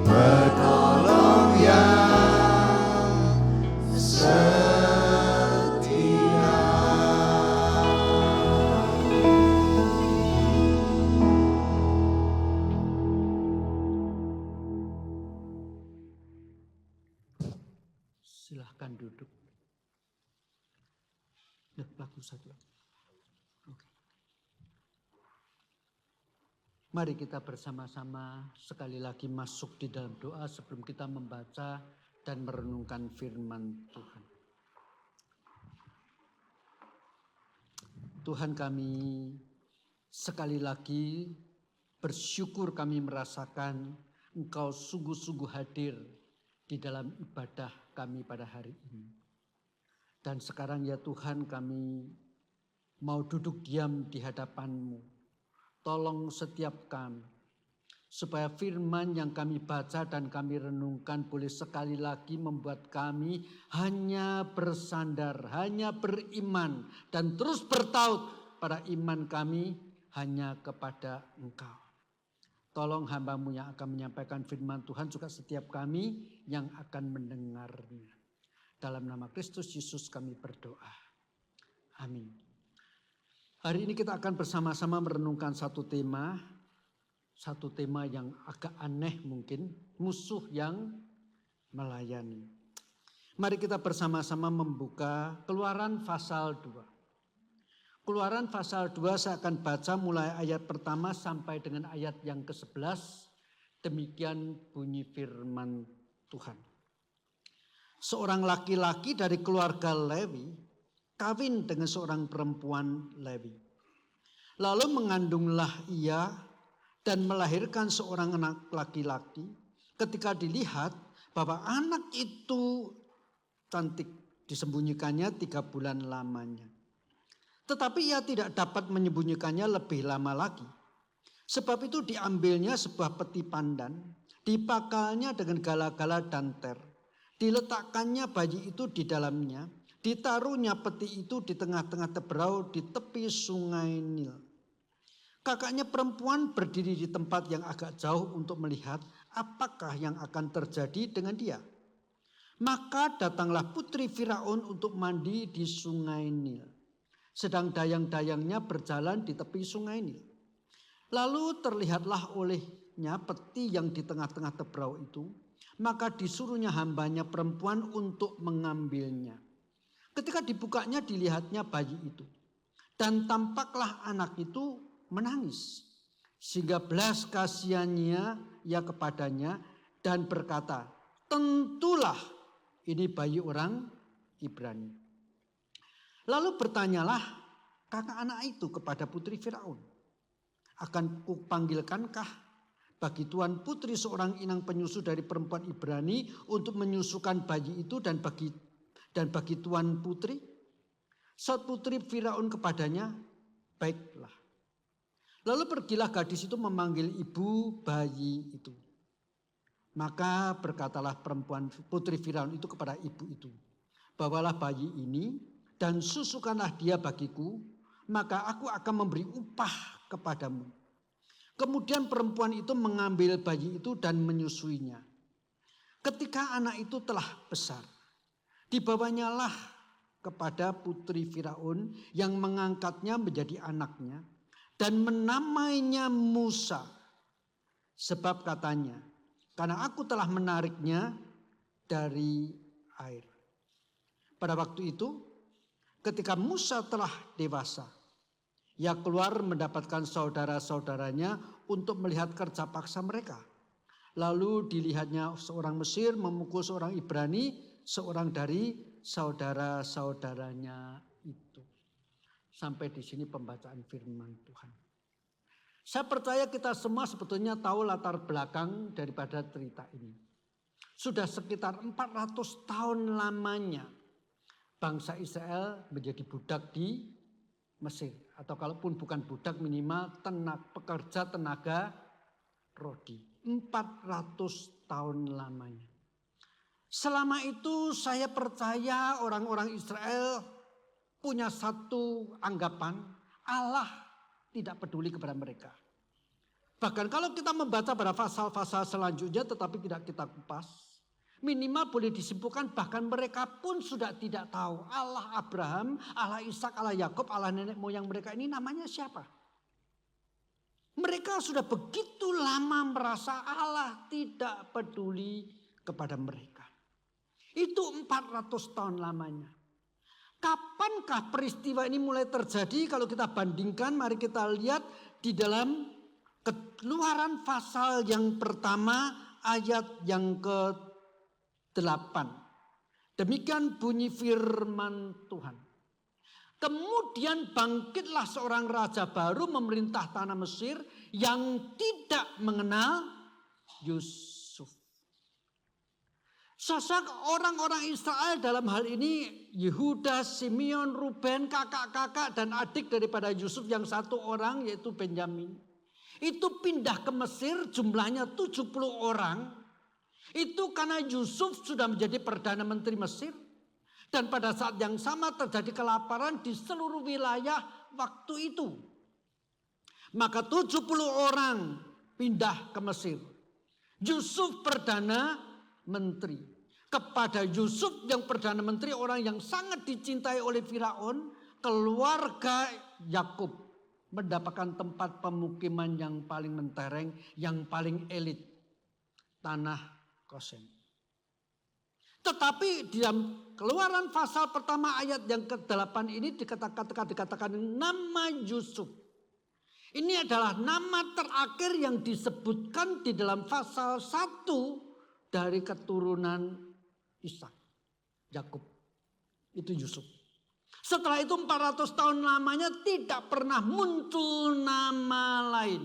Speaker 2: penolong yang setia.
Speaker 1: Silahkan duduk. Ya, bagus saja. Oke. Mari kita bersama-sama sekali lagi masuk di dalam doa sebelum kita membaca dan merenungkan firman Tuhan. Tuhan, kami sekali lagi bersyukur kami merasakan Engkau sungguh-sungguh hadir di dalam ibadah kami pada hari ini. Dan sekarang ya Tuhan, kami mau duduk diam di hadapan-Mu. Tolong setiap kami, supaya firman yang kami baca dan kami renungkan boleh sekali lagi membuat kami hanya bersandar, hanya beriman, dan terus bertaut pada iman kami hanya kepada Engkau. Tolong hamba-Mu yang akan menyampaikan firman Tuhan juga setiap kami yang akan mendengarnya. Dalam nama Kristus Yesus kami berdoa. Amin. Hari ini kita akan bersama-sama merenungkan satu tema yang agak aneh mungkin, musuh yang melayani. Mari kita bersama-sama membuka Keluaran pasal 2. Keluaran pasal 2 saya akan baca mulai ayat pertama sampai dengan ayat yang ke-11. Demikian bunyi firman Tuhan. Seorang laki-laki dari keluarga Lewi kawin dengan seorang perempuan Lewi. Lalu mengandunglah ia dan melahirkan seorang anak laki-laki. Ketika dilihat bahwa anak itu cantik, disembunyikannya 3 bulan lamanya. Tetapi ia tidak dapat menyembunyikannya lebih lama lagi. Sebab itu diambilnya sebuah peti pandan, dipakalnya dengan gala-gala dan ter. Diletakkannya bayi itu di dalamnya. Ditaruhnya peti itu di tengah-tengah teberau di tepi sungai Nil. Kakaknya perempuan berdiri di tempat yang agak jauh untuk melihat apakah yang akan terjadi dengan dia. Maka datanglah putri Firaun untuk mandi di sungai Nil. Sedang dayang-dayangnya berjalan di tepi sungai Nil. Lalu terlihatlah olehnya peti yang di tengah-tengah teberau itu. Maka disuruhnya hambanya perempuan untuk mengambilnya. Ketika dibukanya dilihatnya bayi itu. Dan tampaklah anak itu menangis. Sehingga belas kasihannya ia kepadanya dan berkata, tentulah ini bayi orang Ibrani. Lalu bertanyalah kakak anak itu kepada putri Firaun. Akan kupanggilkankah bagi tuan putri seorang inang penyusu dari perempuan Ibrani untuk menyusukan bayi itu dan bagi tuan putri? Saat putri Firaun kepadanya, baiklah. Lalu pergilah gadis itu memanggil ibu bayi itu. Maka berkatalah putri Firaun itu kepada ibu itu, bawalah bayi ini dan susukanlah dia bagiku, maka aku akan memberi upah kepadamu. Kemudian perempuan itu mengambil bayi itu dan menyusuinya. Ketika anak itu telah besar, dibawanyalah kepada putri Firaun yang mengangkatnya menjadi anaknya dan menamainya Musa. Sebab katanya, karena aku telah menariknya dari air. Pada waktu itu, ketika Musa telah dewasa, ia keluar mendapatkan saudara-saudaranya untuk melihat kerja paksa mereka. Lalu dilihatnya seorang Mesir memukul seorang Ibrani, seorang dari saudara-saudaranya itu. Sampai di sini pembacaan firman Tuhan. Saya percaya kita semua sebetulnya tahu latar belakang daripada cerita ini. Sudah sekitar 400 tahun lamanya bangsa Israel menjadi budak di Mesir. Atau kalaupun bukan budak minimal pekerja tenaga rodi. 400 tahun lamanya. Selama itu saya percaya orang-orang Israel punya satu anggapan, Allah tidak peduli kepada mereka. Bahkan kalau kita membaca pada pasal-pasal selanjutnya tetapi tidak kita kupas, minimal boleh disimpulkan bahkan mereka pun sudah tidak tahu Allah Abraham, Allah Ishak, Allah Yakub, Allah nenek moyang mereka ini namanya siapa. Mereka sudah begitu lama merasa Allah tidak peduli kepada mereka. Itu 400 tahun lamanya. Kapankah peristiwa ini mulai terjadi? Kalau kita bandingkan, mari kita lihat di dalam Keluaran pasal yang pertama ayat yang ke-8. Demikian bunyi firman Tuhan. Kemudian bangkitlah seorang raja baru memerintah tanah Mesir yang tidak mengenal Yusuf. Sosok orang-orang Israel dalam hal ini Yehuda, Simeon, Ruben, kakak-kakak dan adik daripada Yusuf yang satu orang yaitu Benyamin. Itu pindah ke Mesir jumlahnya 70 orang. Itu karena Yusuf sudah menjadi Perdana Menteri Mesir. Dan pada saat yang sama terjadi kelaparan di seluruh wilayah waktu itu. Maka 70 orang pindah ke Mesir. Yusuf Perdana Menteri. kepada Yusuf yang Perdana Menteri, orang yang sangat dicintai oleh Firaun, keluarga Yakub mendapatkan tempat pemukiman yang paling mentereng, yang paling elit, tanah Goshen. Tetapi di dalam Keluaran pasal pertama ayat yang ke-8 ini dikatakan nama Yusuf. Ini adalah nama terakhir yang disebutkan di dalam pasal 1 dari keturunan Ishak, Yakub. Itu Yusuf. Setelah itu 400 tahun lamanya tidak pernah muncul nama lain.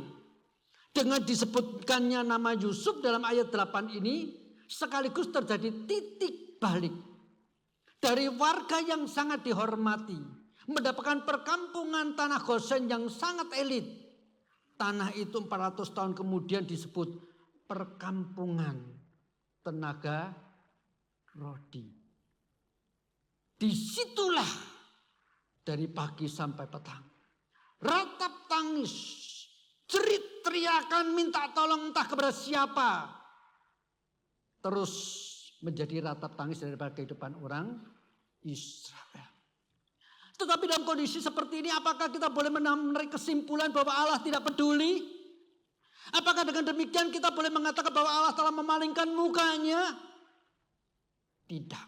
Speaker 1: Dengan disebutkannya nama Yusuf dalam ayat 8 ini sekaligus terjadi titik balik. Dari warga yang sangat dihormati, mendapatkan perkampungan tanah Goshen yang sangat elit. Tanah itu 400 tahun kemudian disebut perkampungan tenaga rodi. Disitulah dari pagi sampai petang, ratap tangis, jerit teriakan minta tolong entah kepada siapa. Terus menjadi ratap tangis daripada kehidupan orang Israel. Tetapi dalam kondisi seperti ini, apakah kita boleh menarik kesimpulan bahwa Allah tidak peduli? Apakah dengan demikian kita boleh mengatakan bahwa Allah telah memalingkan mukanya? Tidak.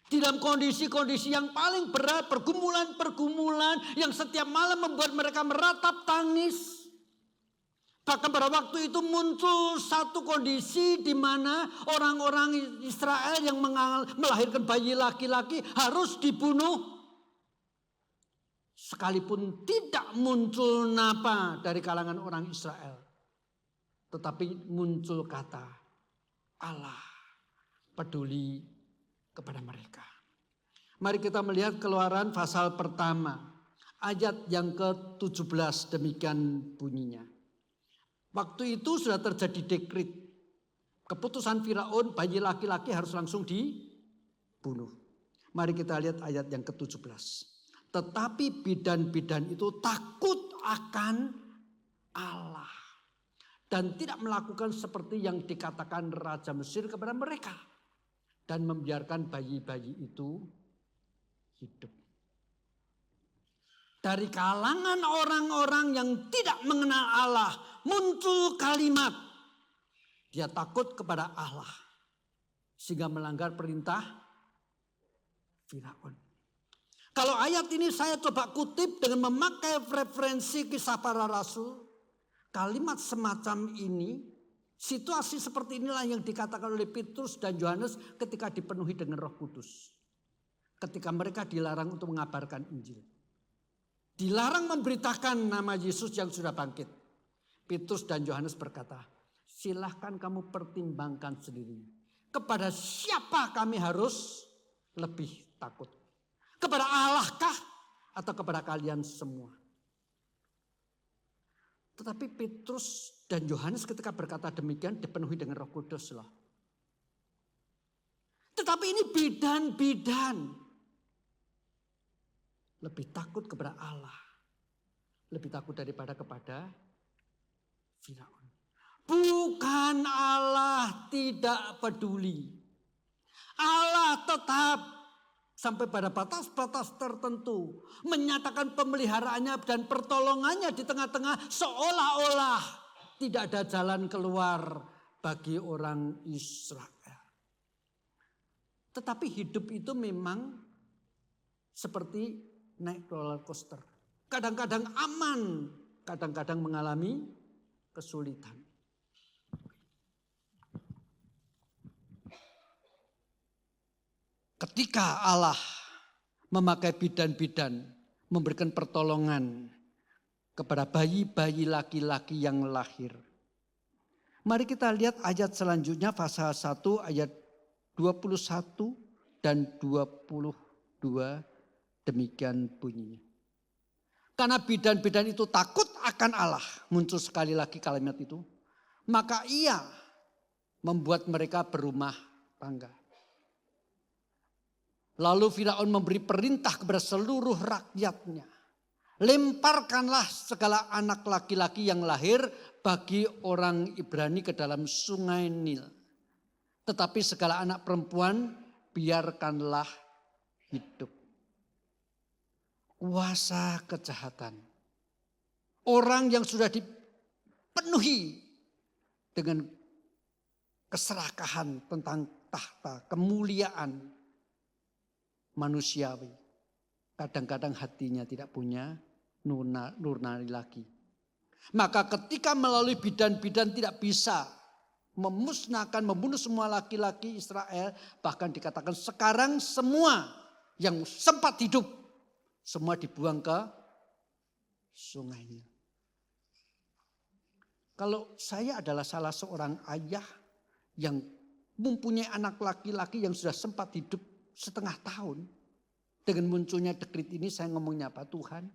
Speaker 1: Di dalam kondisi-kondisi yang paling berat, pergumulan-pergumulan yang setiap malam membuat mereka meratap tangis. Bahkan pada waktu itu muncul satu kondisi di mana orang-orang Israel yang melahirkan bayi laki-laki harus dibunuh. Sekalipun tidak muncul nama dari kalangan orang Israel. Tetapi muncul kata Allah peduli kepada mereka. Mari kita melihat Keluaran pasal pertama. Ayat yang ke-17 demikian bunyinya. Waktu itu sudah terjadi dekret. Keputusan Firaun, bayi laki-laki harus langsung dibunuh. Mari kita lihat ayat yang ke-17. Tetapi bidan-bidan itu takut akan Allah. Dan tidak melakukan seperti yang dikatakan Raja Mesir kepada mereka. Dan membiarkan bayi-bayi itu hidup. Dari kalangan orang-orang yang tidak mengenal Allah muncul kalimat, dia takut kepada Allah sehingga melanggar perintah Firaun. Kalau ayat ini saya coba kutip dengan memakai referensi Kisah Para Rasul, kalimat semacam ini, situasi seperti inilah yang dikatakan oleh Petrus dan Yohanes ketika dipenuhi dengan Roh Kudus. Ketika mereka dilarang untuk mengabarkan Injil. Dilarang memberitakan nama Yesus yang sudah bangkit. Petrus dan Yohanes berkata, silahkan kamu pertimbangkan sendiri. Kepada siapa kami harus lebih takut? Kepada Allah kah? Atau kepada kalian semua? Tetapi Petrus dan Yohanes ketika berkata demikian dipenuhi dengan Roh Kudus loh. Tetapi ini bidan-bidan. Lebih takut kepada Allah. Lebih takut daripada kepada Firaun. Bukan Allah tidak peduli. Allah tetap sampai pada batas-batas tertentu menyatakan pemeliharaannya dan pertolongannya di tengah-tengah seolah-olah tidak ada jalan keluar bagi orang Israel. Tetapi hidup itu memang seperti naik roller coaster. Kadang-kadang aman, kadang-kadang mengalami kesulitan. Ketika Allah memakai bidan-bidan, memberikan pertolongan kepada bayi-bayi laki-laki yang lahir. Mari kita lihat ayat selanjutnya, pasal 1 ayat 21 dan 22. Demikian bunyinya. Karena bidan-bidan itu takut akan Allah. Muncul sekali lagi kalimat itu. Maka ia membuat mereka berumah tangga. Lalu Firaun memberi perintah kepada seluruh rakyatnya. Lemparkanlah segala anak laki-laki yang lahir bagi orang Ibrani ke dalam sungai Nil. Tetapi segala anak perempuan biarkanlah hidup. Kuasa kejahatan. Orang yang sudah dipenuhi dengan keserakahan tentang tahta, kemuliaan manusiawi. Kadang-kadang hatinya tidak punya nurani lagi. Maka ketika melalui bidan-bidan tidak bisa memusnahkan, membunuh semua laki-laki Israel. Bahkan dikatakan sekarang semua yang sempat hidup, semua dibuang ke sungai Nil. Kalau saya adalah salah seorang ayah yang mempunyai anak laki-laki yang sudah sempat hidup setengah tahun. Dengan munculnya dekret ini saya ngomongnya apa? Tuhan.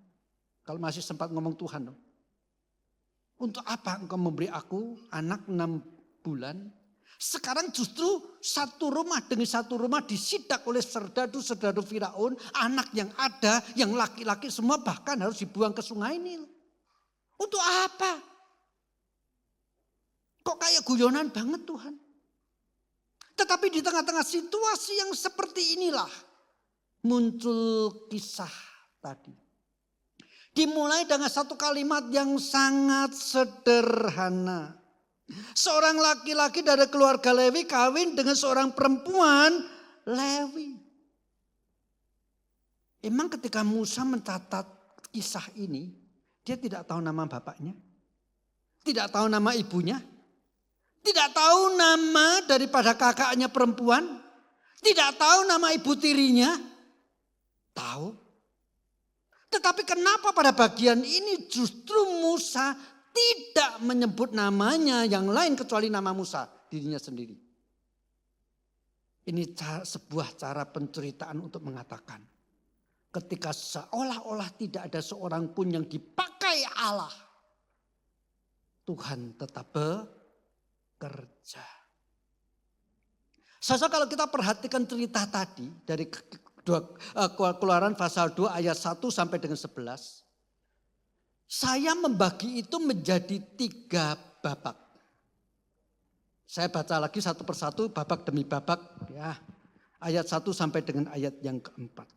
Speaker 1: Kalau masih sempat ngomong Tuhan. Untuk apa engkau memberi aku anak 6 bulan? Sekarang justru satu rumah demi satu rumah disidak oleh serdadu-serdadu Firaun. Anak yang ada, yang laki-laki semua bahkan harus dibuang ke sungai Nil. Untuk apa? Kok kayak guyonan banget Tuhan? Tetapi di tengah-tengah situasi yang seperti inilah muncul kisah tadi. Dimulai dengan satu kalimat yang sangat sederhana. Seorang laki-laki dari keluarga Lewi kawin dengan seorang perempuan Lewi. Emang ketika Musa mencatat kisah ini, dia tidak tahu nama bapaknya, tidak tahu nama ibunya, tidak tahu nama daripada kakaknya perempuan, tidak tahu nama ibu tirinya, tahu. Tetapi kenapa pada bagian ini justru Musa tidak menyebut namanya yang lain kecuali nama Musa, dirinya sendiri. Ini sebuah cara penceritaan untuk mengatakan. Ketika seolah-olah tidak ada seorang pun yang dipakai Allah. Tuhan tetap bekerja. Saudara, kalau kita perhatikan cerita tadi dari Keluaran pasal 2 ayat 1 sampai dengan 11. Saya membagi itu menjadi 3 babak. Saya baca lagi satu persatu babak demi babak ya. Ayat 1 sampai dengan ayat yang keempat.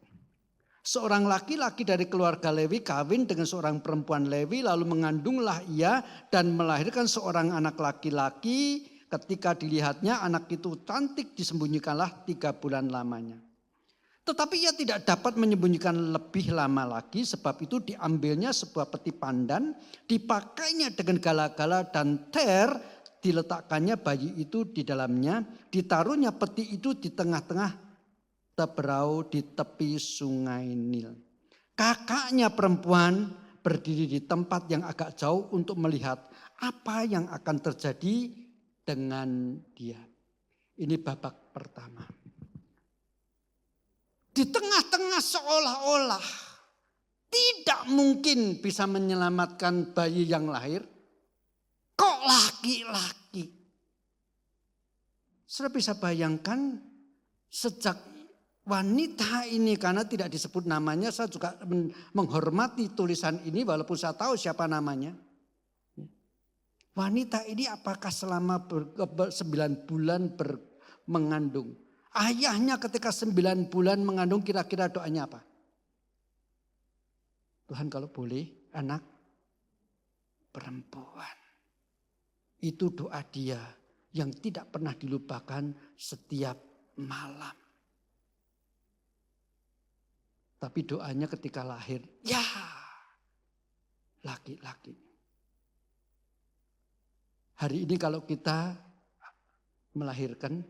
Speaker 1: Seorang laki-laki dari keluarga Lewi kawin dengan seorang perempuan Lewi lalu mengandunglah ia dan melahirkan seorang anak laki-laki. Ketika dilihatnya anak itu cantik disembunyikanlah 3 bulan lamanya. Tetapi ia tidak dapat menyembunyikan lebih lama lagi sebab itu diambilnya sebuah peti pandan, dipakainya dengan gala-gala dan ter, diletakkannya bayi itu di dalamnya, ditaruhnya peti itu di tengah-tengah teberau di tepi sungai Nil. Kakaknya perempuan berdiri di tempat yang agak jauh untuk melihat apa yang akan terjadi dengan dia. Ini babak pertama. Di tengah-tengah seolah-olah tidak mungkin bisa menyelamatkan bayi yang lahir. Kok laki-laki? Sudah bisa bayangkan sejak wanita ini karena tidak disebut namanya, saya juga menghormati tulisan ini walaupun saya tahu siapa namanya. Wanita ini apakah selama 9 bulan mengandung? Ayahnya ketika 9 bulan mengandung kira-kira doanya apa? Tuhan kalau boleh anak perempuan. Itu doa dia yang tidak pernah dilupakan setiap malam. Tapi doanya ketika lahir, ya laki-laki. Hari ini kalau kita melahirkan,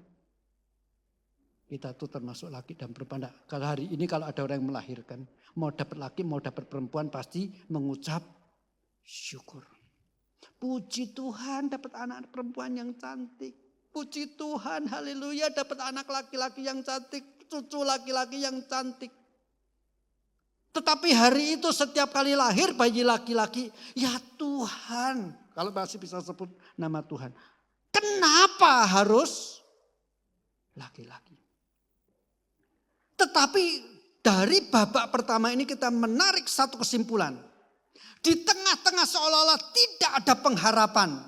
Speaker 1: kita tuh termasuk laki dan perempuan. Kalau hari ini kalau ada orang yang melahirkan, mau dapat laki, mau dapat perempuan pasti mengucap syukur. Puji Tuhan dapat anak perempuan yang cantik. Puji Tuhan, haleluya dapat anak laki-laki yang cantik, cucu laki-laki yang cantik. Tetapi hari itu setiap kali lahir bayi laki-laki, ya Tuhan, kalau masih bisa sebut nama Tuhan. Kenapa harus laki-laki? Tetapi dari babak pertama ini kita menarik satu kesimpulan. Di tengah-tengah seolah-olah tidak ada pengharapan.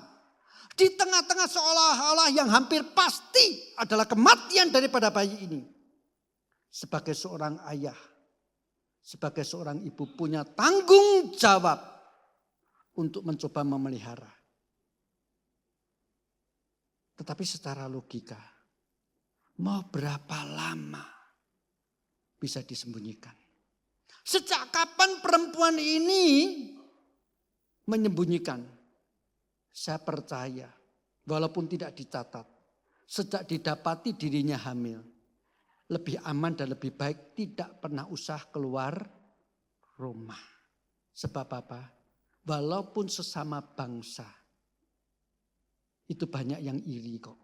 Speaker 1: Di tengah-tengah seolah-olah yang hampir pasti adalah kematian daripada bayi ini. Sebagai seorang ayah, sebagai seorang ibu punya tanggung jawab untuk mencoba memelihara. Tetapi secara logika, mau berapa lama bisa disembunyikan? Sejak kapan perempuan ini menyembunyikan? Saya percaya, walaupun tidak dicatat, sejak didapati dirinya hamil, lebih aman dan lebih baik tidak pernah usah keluar rumah. Sebab apa? Walaupun sesama bangsa, itu banyak yang iri kok.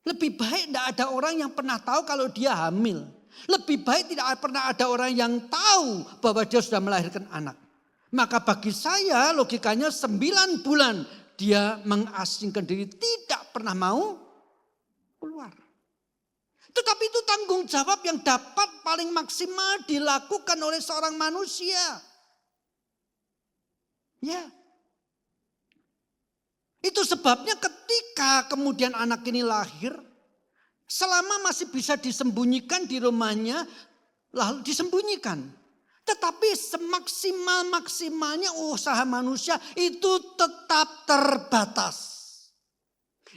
Speaker 1: Lebih baik tidak ada orang yang pernah tahu kalau dia hamil. Lebih baik tidak pernah ada orang yang tahu bahwa dia sudah melahirkan anak. Maka bagi saya logikanya 9 bulan dia mengasingkan diri, tidak pernah mau keluar. Tetapi itu tanggung jawab yang dapat paling maksimal dilakukan oleh seorang manusia. Ya. Itu sebabnya ketika kemudian anak ini lahir, selama masih bisa disembunyikan di rumahnya, lalu disembunyikan. Tetapi semaksimal-maksimalnya usaha manusia itu tetap terbatas.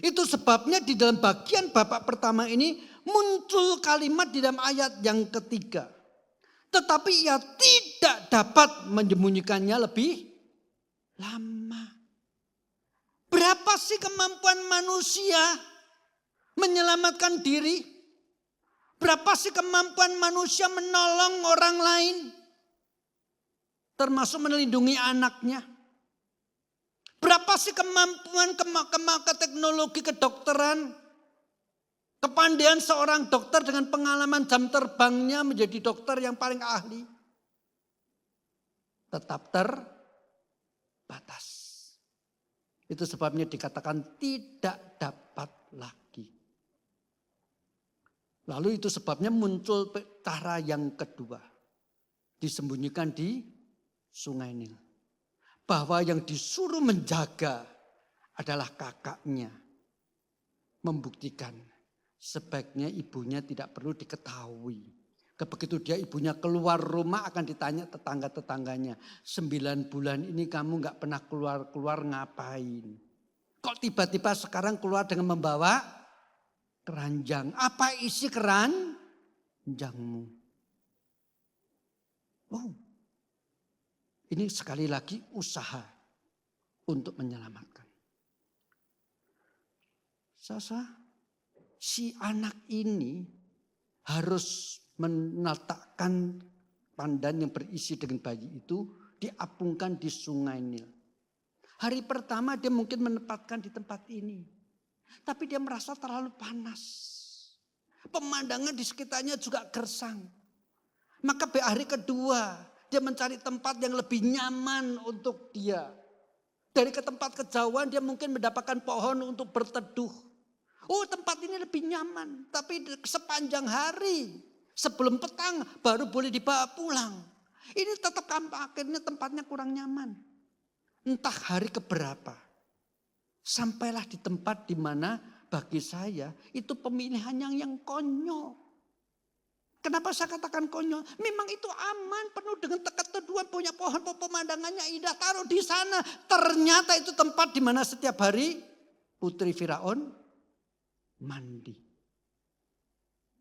Speaker 1: Itu sebabnya di dalam bagian babak pertama ini muncul kalimat di dalam ayat yang ketiga. Tetapi ia tidak dapat menyembunyikannya lebih lama. Berapa sih kemampuan manusia menyelamatkan diri? Berapa sih kemampuan manusia menolong orang lain? Termasuk melindungi anaknya. Berapa sih kemampuan teknologi kedokteran? Kepandaian seorang dokter dengan pengalaman jam terbangnya menjadi dokter yang paling ahli. Tetap terbatas. Itu sebabnya dikatakan tidak dapat lagi. Lalu itu sebabnya muncul cara yang kedua. Disembunyikan di Sungai Nil. Bahwa yang disuruh menjaga adalah kakaknya. Membuktikan sebaiknya ibunya tidak perlu diketahui. Begitu dia ibunya keluar rumah akan ditanya tetangga-tetangganya. 9 bulan ini kamu gak pernah keluar-keluar ngapain? Kok tiba-tiba sekarang keluar dengan membawa keranjang? Apa isi keranjangmu? Oh, ini sekali lagi usaha untuk menyelamatkan. Sasa, si anak ini harus menletakkan pandan yang berisi dengan bayi itu diapungkan di Sungai Nil. Hari pertama dia mungkin menempatkan di tempat ini. Tapi dia merasa terlalu panas. Pemandangan di sekitarnya juga gersang. Maka hari kedua dia mencari tempat yang lebih nyaman untuk dia. Dari ke tempat kejauhan dia mungkin mendapatkan pohon untuk berteduh. Oh, tempat ini lebih nyaman. Tapi sepanjang hari sebelum petang baru boleh dibawa pulang. Ini tetap akhirnya tempatnya kurang nyaman. Entah hari keberapa. Sampailah di tempat di mana bagi saya itu pemilihan yang konyol. Kenapa saya katakan konyol? Memang itu aman, penuh dengan keteduhan, punya pohon pemandangannya indah, taruh di sana. Ternyata itu tempat di mana setiap hari putri Firaun mandi.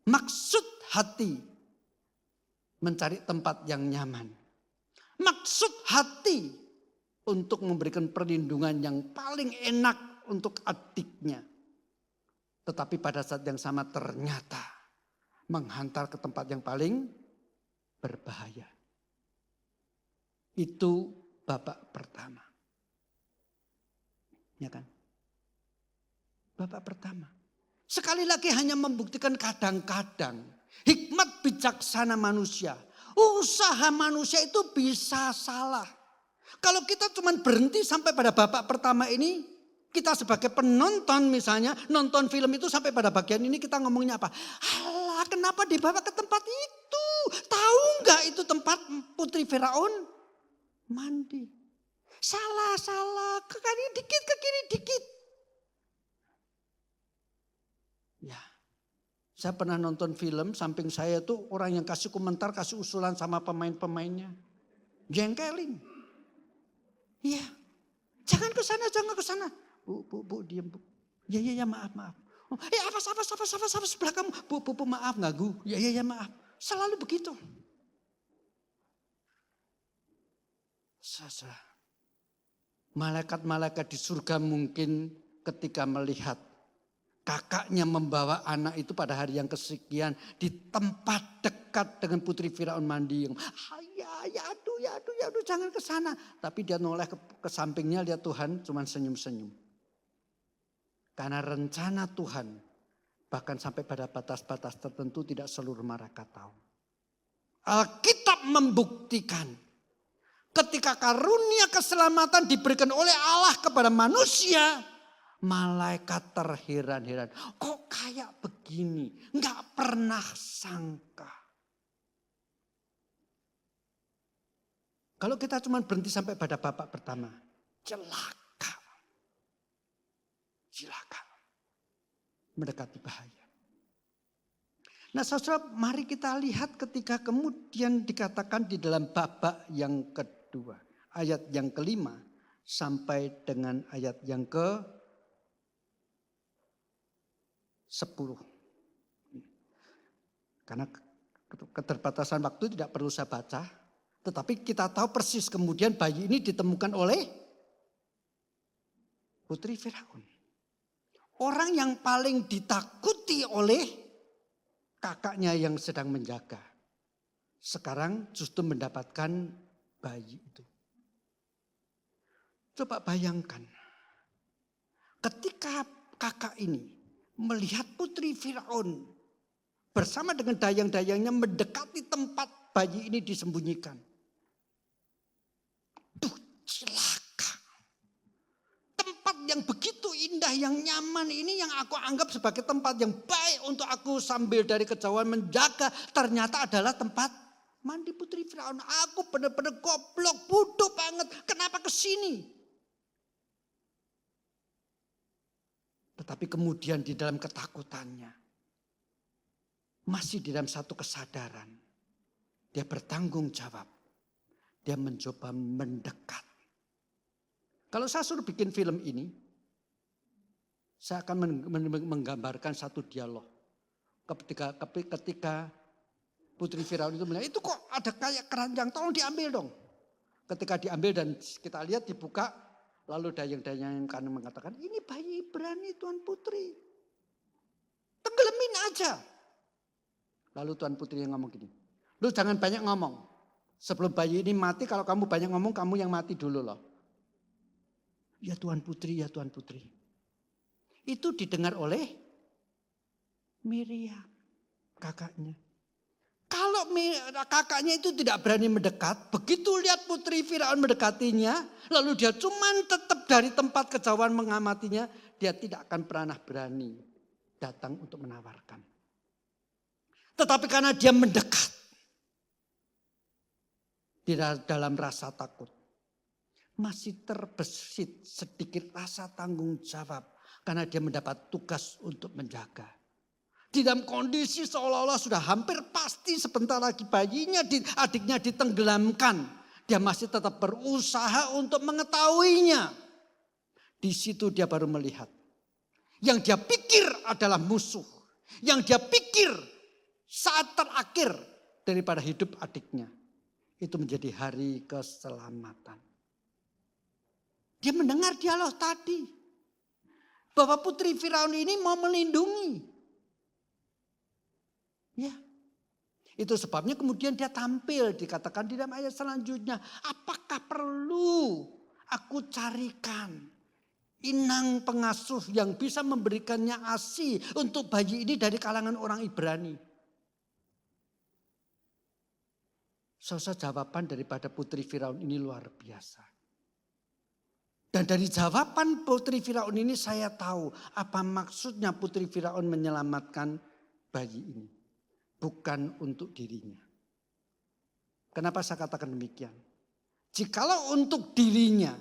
Speaker 1: Maksud hati mencari tempat yang nyaman. Maksud hati untuk memberikan perlindungan yang paling enak untuk adiknya. Tetapi pada saat yang sama ternyata menghantar ke tempat yang paling berbahaya. Itu babak pertama. Ya kan? Babak pertama. Sekali lagi hanya membuktikan kadang-kadang hikmat bijaksana manusia. Usaha manusia itu bisa salah. Kalau kita cuma berhenti sampai pada babak pertama ini, kita sebagai penonton misalnya, nonton film itu sampai pada bagian ini kita ngomongnya apa? Alah, kenapa dibawa ke tempat itu? Tahu nggak itu tempat putri Firaun mandi? Salah, ke kiri dikit, ke kiri dikit. Ya, saya pernah nonton film, samping saya tuh orang yang kasih komentar, kasih usulan sama pemain-pemainnya. Jengkelin. Iya, jangan ke sana, jangan ke sana. Bu, diam bu. Ya, maaf. Oh, apa sebelah kamu. Bu, maaf ngagu. Ya, maaf. Selalu begitu. Sasa. Malaikat-malaikat di surga mungkin ketika melihat kakaknya membawa anak itu pada hari yang kesekian di tempat dekat dengan putri Firaun mandi. Ya aduh, jangan ke sana. Tapi dia noleh ke sampingnya, lihat Tuhan cuman senyum-senyum. Karena rencana Tuhan bahkan sampai pada batas-batas tertentu tidak seluruh malaikat tahu. Alkitab membuktikan ketika karunia keselamatan diberikan oleh Allah kepada manusia, malaikat terheran-heran. Kok kayak begini? Enggak pernah sangka. Kalau kita cuma berhenti sampai pada babak pertama, celaka. Mendekati bahaya. Nah saudara, mari kita lihat ketika kemudian dikatakan di dalam babak yang kedua. Ayat yang kelima sampai dengan ayat yang ke-10. Karena keterbatasan waktu tidak perlu saya baca. Tetapi kita tahu persis kemudian bayi ini ditemukan oleh putri Firaun. Orang yang paling ditakuti oleh kakaknya yang sedang menjaga. Sekarang justru mendapatkan bayi itu. Coba bayangkan. Ketika kakak ini melihat putri Firaun bersama dengan dayang-dayangnya mendekati tempat bayi ini disembunyikan. Duh, celaka. Tempat yang begitu indah, yang nyaman ini yang aku anggap sebagai tempat yang baik untuk aku sambil dari kejauhan menjaga. Ternyata adalah tempat mandi putri Firaun. Aku benar-benar goblok, bodoh banget. Kenapa ke sini? Tetapi kemudian di dalam ketakutannya, masih di dalam satu kesadaran, dia bertanggung jawab. Dia mencoba mendekat. Kalau saya suruh bikin film ini, saya akan menggambarkan satu dialog. Ketika putri Firaun itu bilang, itu kok ada kayak keranjang, tolong diambil dong. Ketika diambil dan kita lihat dibuka, lalu dayang-dayang yang kanan mengatakan, ini bayi Ibrani Tuan Putri. Tenggelamin aja. Lalu Tuan Putri yang ngomong gini, lu jangan banyak ngomong. Sebelum bayi ini mati, kalau kamu banyak ngomong, kamu yang mati dulu loh. Ya Tuan Putri, ya Tuan Putri. Itu didengar oleh Miriam, kakaknya. Kalau kakaknya itu tidak berani mendekat, begitu lihat putri Firaun mendekatinya, lalu dia cuman tetap dari tempat kejauhan mengamatinya, dia tidak akan pernah berani datang untuk menawarkan. Tetapi karena dia mendekat, di dalam rasa takut, masih terbesit sedikit rasa tanggung jawab, karena dia mendapat tugas untuk menjaga. Di dalam kondisi seolah-olah sudah hampir pasti sebentar lagi bayinya, adiknya ditenggelamkan. Dia masih tetap berusaha untuk mengetahuinya. Di situ dia baru melihat. Yang dia pikir adalah musuh. Yang dia pikir saat terakhir daripada hidup adiknya. Itu menjadi hari keselamatan. Dia mendengar dialog tadi. Bahwa putri Firaun ini mau melindungi. Ya, itu sebabnya kemudian dia tampil, dikatakan di dalam ayat selanjutnya. Apakah perlu aku carikan inang pengasuh yang bisa memberikannya ASI untuk bayi ini dari kalangan orang Ibrani? Saudara, jawaban daripada putri Firaun ini luar biasa. Dan dari jawaban putri Firaun ini saya tahu apa maksudnya putri Firaun menyelamatkan bayi ini. Bukan untuk dirinya. Kenapa saya katakan demikian? Jikalau untuk dirinya,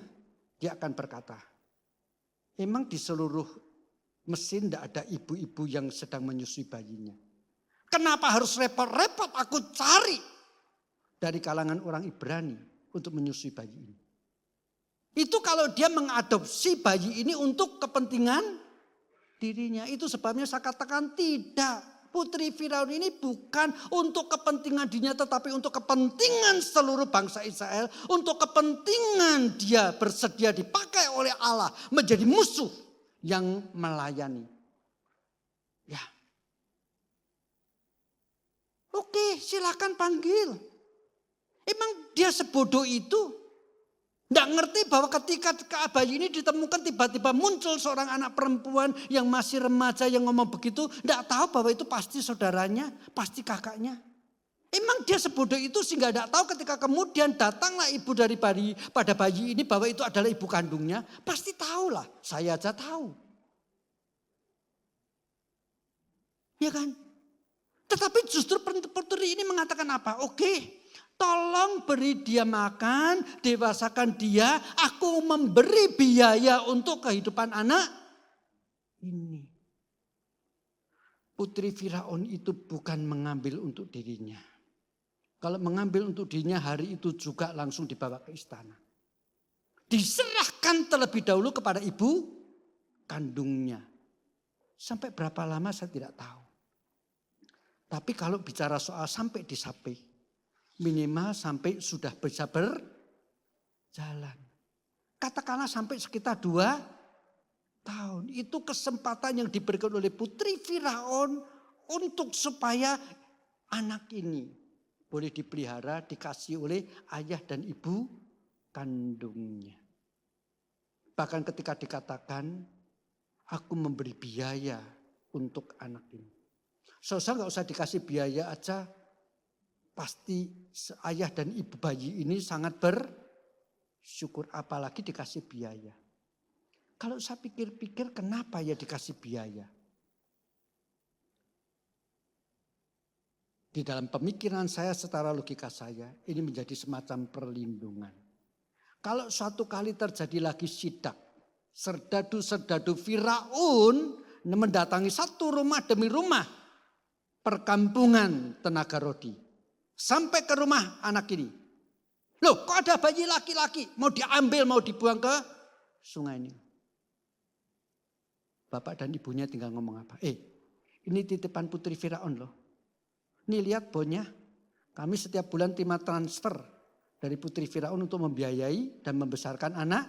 Speaker 1: Dia akan berkata, emang di seluruh mesin tidak ada ibu-ibu yang sedang menyusui bayinya. Kenapa harus repot-repot aku cari dari kalangan orang Ibrani untuk menyusui bayi ini? Itu kalau dia mengadopsi bayi ini untuk kepentingan dirinya. Itu sebabnya saya katakan tidak. Putri Firaun ini bukan untuk kepentingan dirinya tetapi untuk kepentingan seluruh bangsa Israel. Untuk kepentingan dia bersedia dipakai oleh Allah menjadi musuh yang melayani. Ya. Oke, silakan panggil. Emang dia sebodoh itu? Tidak ngerti bahwa ketika bayi ini ditemukan tiba-tiba muncul seorang anak perempuan yang masih remaja yang ngomong begitu. Tidak tahu bahwa itu pasti saudaranya, pasti kakaknya. Emang dia sebodoh itu sehingga tidak tahu ketika kemudian datanglah ibu dari pada bayi ini bahwa itu adalah ibu kandungnya. Pasti tahulah, saya aja tahu. Ya kan? Tetapi justru putri ini mengatakan apa? Oke. Tolong beri dia makan, dewasakan dia, aku memberi biaya untuk kehidupan anak ini. Putri Firaun itu bukan mengambil untuk dirinya. Kalau mengambil untuk dirinya hari itu juga langsung dibawa ke istana. Diserahkan terlebih dahulu kepada ibu kandungnya. Sampai berapa lama saya tidak tahu. Tapi kalau bicara soal sampai disapai, minimal sampai sudah bisa berjalan. Katakanlah sampai sekitar 2 tahun. Itu kesempatan yang diberikan oleh putri Firaun untuk supaya anak ini boleh dipelihara, dikasih oleh ayah dan ibu kandungnya. Bahkan ketika dikatakan, aku memberi biaya untuk anak ini. Saudara nggak usah dikasih biaya aja, pasti ayah dan ibu bayi ini sangat bersyukur, apalagi dikasih biaya. Kalau saya pikir-pikir kenapa ya dikasih biaya? Di dalam pemikiran saya secara logika saya ini menjadi semacam perlindungan. Kalau suatu kali terjadi lagi sidak, serdadu-serdadu Firaun mendatangi satu rumah demi rumah perkampungan tenaga rodi. Sampai ke rumah anak ini. Loh, kok ada bayi laki-laki? Mau diambil, mau dibuang ke sungai ini. Bapak dan ibunya tinggal ngomong apa? Ini titipan putri Firaun loh. Nih lihat bonnya. Kami setiap bulan terima transfer dari putri Firaun untuk membiayai dan membesarkan anak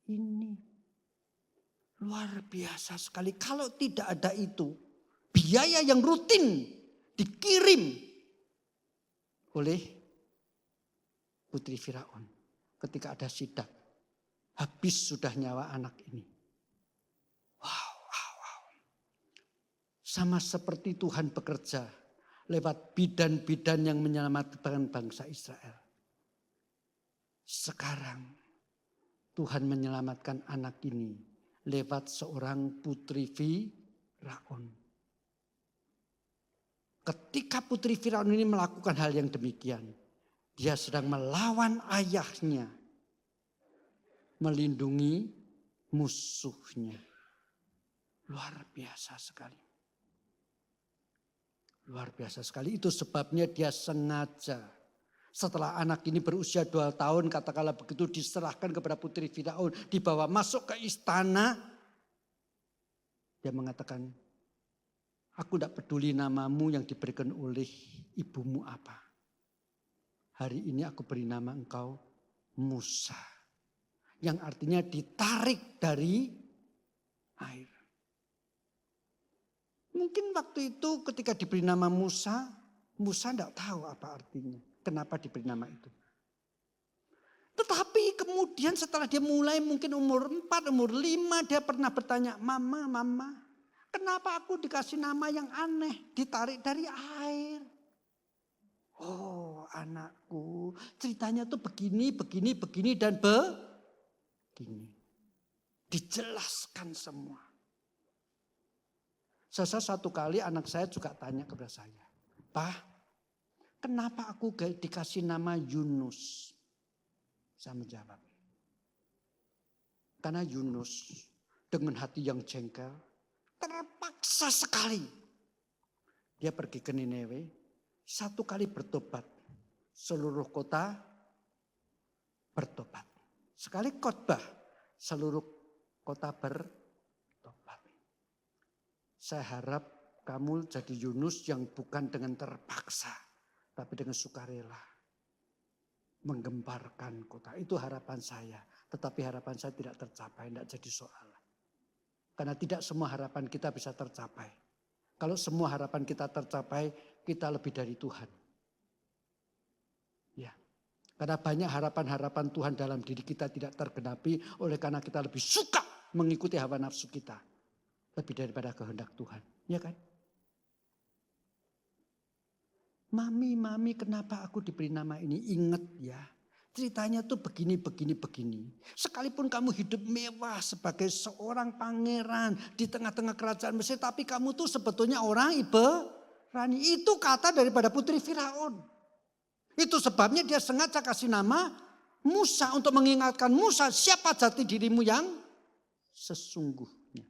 Speaker 1: ini. Luar biasa sekali. Kalau tidak ada itu, biaya yang rutin dikirim oleh putri Firaun ketika ada sidak. Habis sudah nyawa anak ini. Wow. Sama seperti Tuhan bekerja lewat bidan-bidan yang menyelamatkan bangsa Israel. Sekarang Tuhan menyelamatkan anak ini lewat seorang putri Firaun. Ketika putri Firaun ini melakukan hal yang demikian, dia sedang melawan ayahnya, melindungi musuhnya. Luar biasa sekali. Luar biasa sekali. Itu sebabnya dia sengaja setelah anak ini berusia 2 tahun, katakanlah begitu, diserahkan kepada putri Firaun, dibawa masuk ke istana. Dia mengatakan, aku tidak peduli namamu yang diberikan oleh ibumu apa. Hari ini aku beri nama engkau Musa. Yang artinya ditarik dari air. Mungkin waktu itu ketika diberi nama Musa tidak tahu apa artinya. Kenapa diberi nama itu. Tetapi kemudian setelah dia mulai mungkin umur 4, umur 5, dia pernah bertanya, Mama, kenapa aku dikasih nama yang aneh, ditarik dari air? Oh anakku, ceritanya tuh begini dan begini. Dijelaskan semua. Satu kali anak saya juga tanya kepada saya, Pak, kenapa aku dikasih nama Yunus? Saya menjawab, Karena Yunus dengan hati yang jengkel, terpaksa sekali. Dia pergi ke Niniwe, 1 kali bertobat. Seluruh kota bertobat. Sekali khotbah, seluruh kota bertobat. Saya harap kamu jadi Yunus yang bukan dengan terpaksa, tapi dengan sukarela. Menggemparkan kota. Itu harapan saya. Tetapi harapan saya tidak tercapai, tidak jadi soal. Karena tidak semua harapan kita bisa tercapai. Kalau semua harapan kita tercapai, kita lebih dari Tuhan. Ya. Karena banyak harapan-harapan Tuhan dalam diri kita tidak tergenapi, oleh karena kita lebih suka mengikuti hawa nafsu kita. Lebih daripada kehendak Tuhan. Ya kan? Mami, kenapa aku diberi nama ini? Ingat ya, ceritanya tuh begini. Sekalipun kamu hidup mewah sebagai seorang pangeran di tengah-tengah kerajaan Mesir, tapi kamu tuh sebetulnya orang Ibrani. Itu kata daripada putri Firaun. Itu sebabnya dia sengaja kasih nama Musa untuk mengingatkan Musa siapa jati dirimu yang sesungguhnya.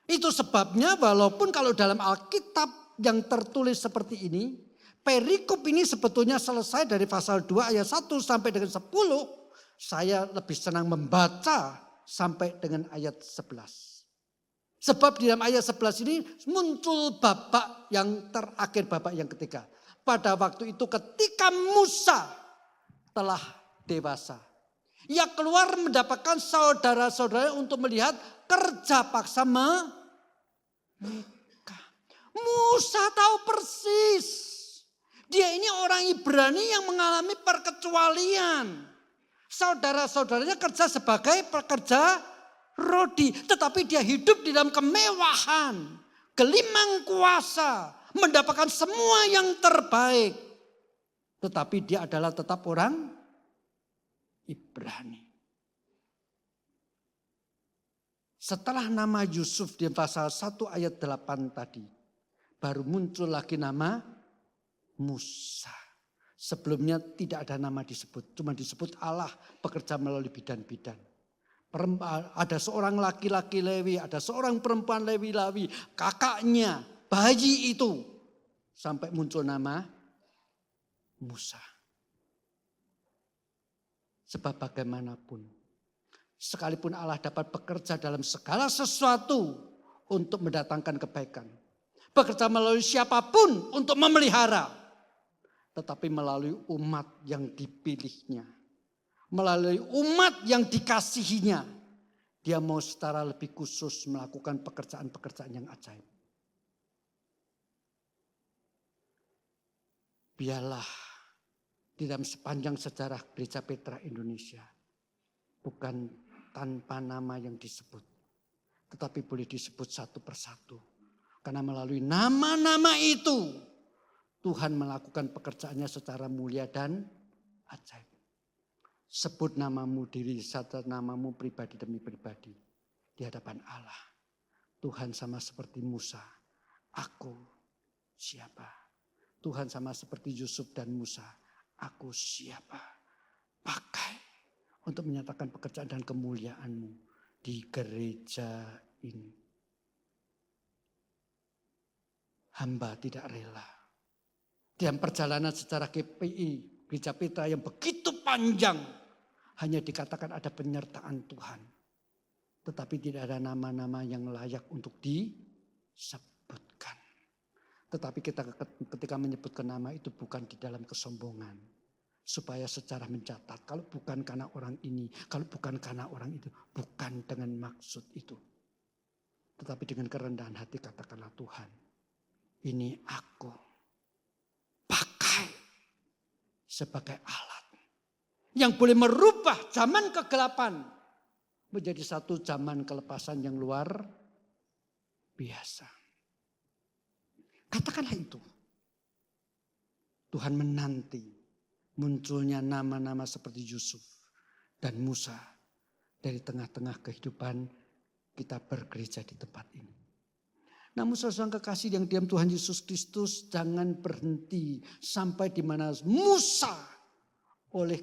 Speaker 1: Itu sebabnya walaupun kalau dalam Alkitab yang tertulis seperti ini, perikop ini sebetulnya selesai dari pasal 2 ayat 1 sampai dengan 10. Saya lebih senang membaca sampai dengan ayat 11. Sebab di dalam ayat 11 ini muncul babak yang terakhir, babak yang ketiga. Pada waktu itu ketika Musa telah dewasa, ia keluar mendapatkan saudara-saudara untuk melihat kerja paksa mereka. Musa tahu persis. Dia ini orang Ibrani yang mengalami perkecualian. Saudara-saudaranya kerja sebagai pekerja rodi. Tetapi dia hidup di dalam kemewahan. Gelimang kuasa. Mendapatkan semua yang terbaik. Tetapi dia adalah tetap orang Ibrani. Setelah nama Yusuf di pasal 1 ayat 8 tadi. Baru muncul lagi nama Musa. Sebelumnya tidak ada nama disebut. Cuma disebut Allah bekerja melalui bidan-bidan. Ada seorang laki-laki Lewi, ada seorang perempuan Lewi, kakaknya, bayi itu. Sampai muncul nama Musa. Sebab bagaimanapun, sekalipun Allah dapat bekerja dalam segala sesuatu untuk mendatangkan kebaikan. Bekerja melalui siapapun untuk memelihara. Tetapi melalui umat yang dipilihnya. Melalui umat yang dikasihinya. Dia mau secara lebih khusus melakukan pekerjaan-pekerjaan yang ajaib. Biarlah di dalam sepanjang sejarah Gereja Petra Indonesia. Bukan tanpa nama yang disebut. Tetapi boleh disebut satu persatu. Karena melalui nama-nama itu Tuhan melakukan pekerjaannya secara mulia dan ajaib. Sebut namamu diri, satu namamu pribadi demi pribadi. Di hadapan Allah. Tuhan sama seperti Musa. Aku siapa? Tuhan sama seperti Yusuf dan Musa. Aku siapa? Pakai untuk menyatakan pekerjaan dan kemuliaanmu di gereja ini. Hamba tidak rela. Dalam perjalanan secara GPI, Gereja Petra yang begitu panjang. Hanya dikatakan ada penyertaan Tuhan. Tetapi tidak ada nama-nama yang layak untuk disebutkan. Tetapi kita ketika menyebutkan nama itu bukan di dalam kesombongan. Supaya secara mencatat. Kalau bukan karena orang ini, kalau bukan karena orang itu. Bukan dengan maksud itu. Tetapi dengan kerendahan hati katakanlah Tuhan. Ini aku pakai sebagai alat yang boleh merubah zaman kegelapan menjadi satu zaman kelepasan yang luar biasa. Katakanlah itu. Tuhan menanti munculnya nama-nama seperti Yusuf dan Musa dari tengah-tengah kehidupan kita bergereja di tempat ini. Namun saudara kekasih yang diam Tuhan Yesus Kristus, jangan berhenti sampai di mana Musa oleh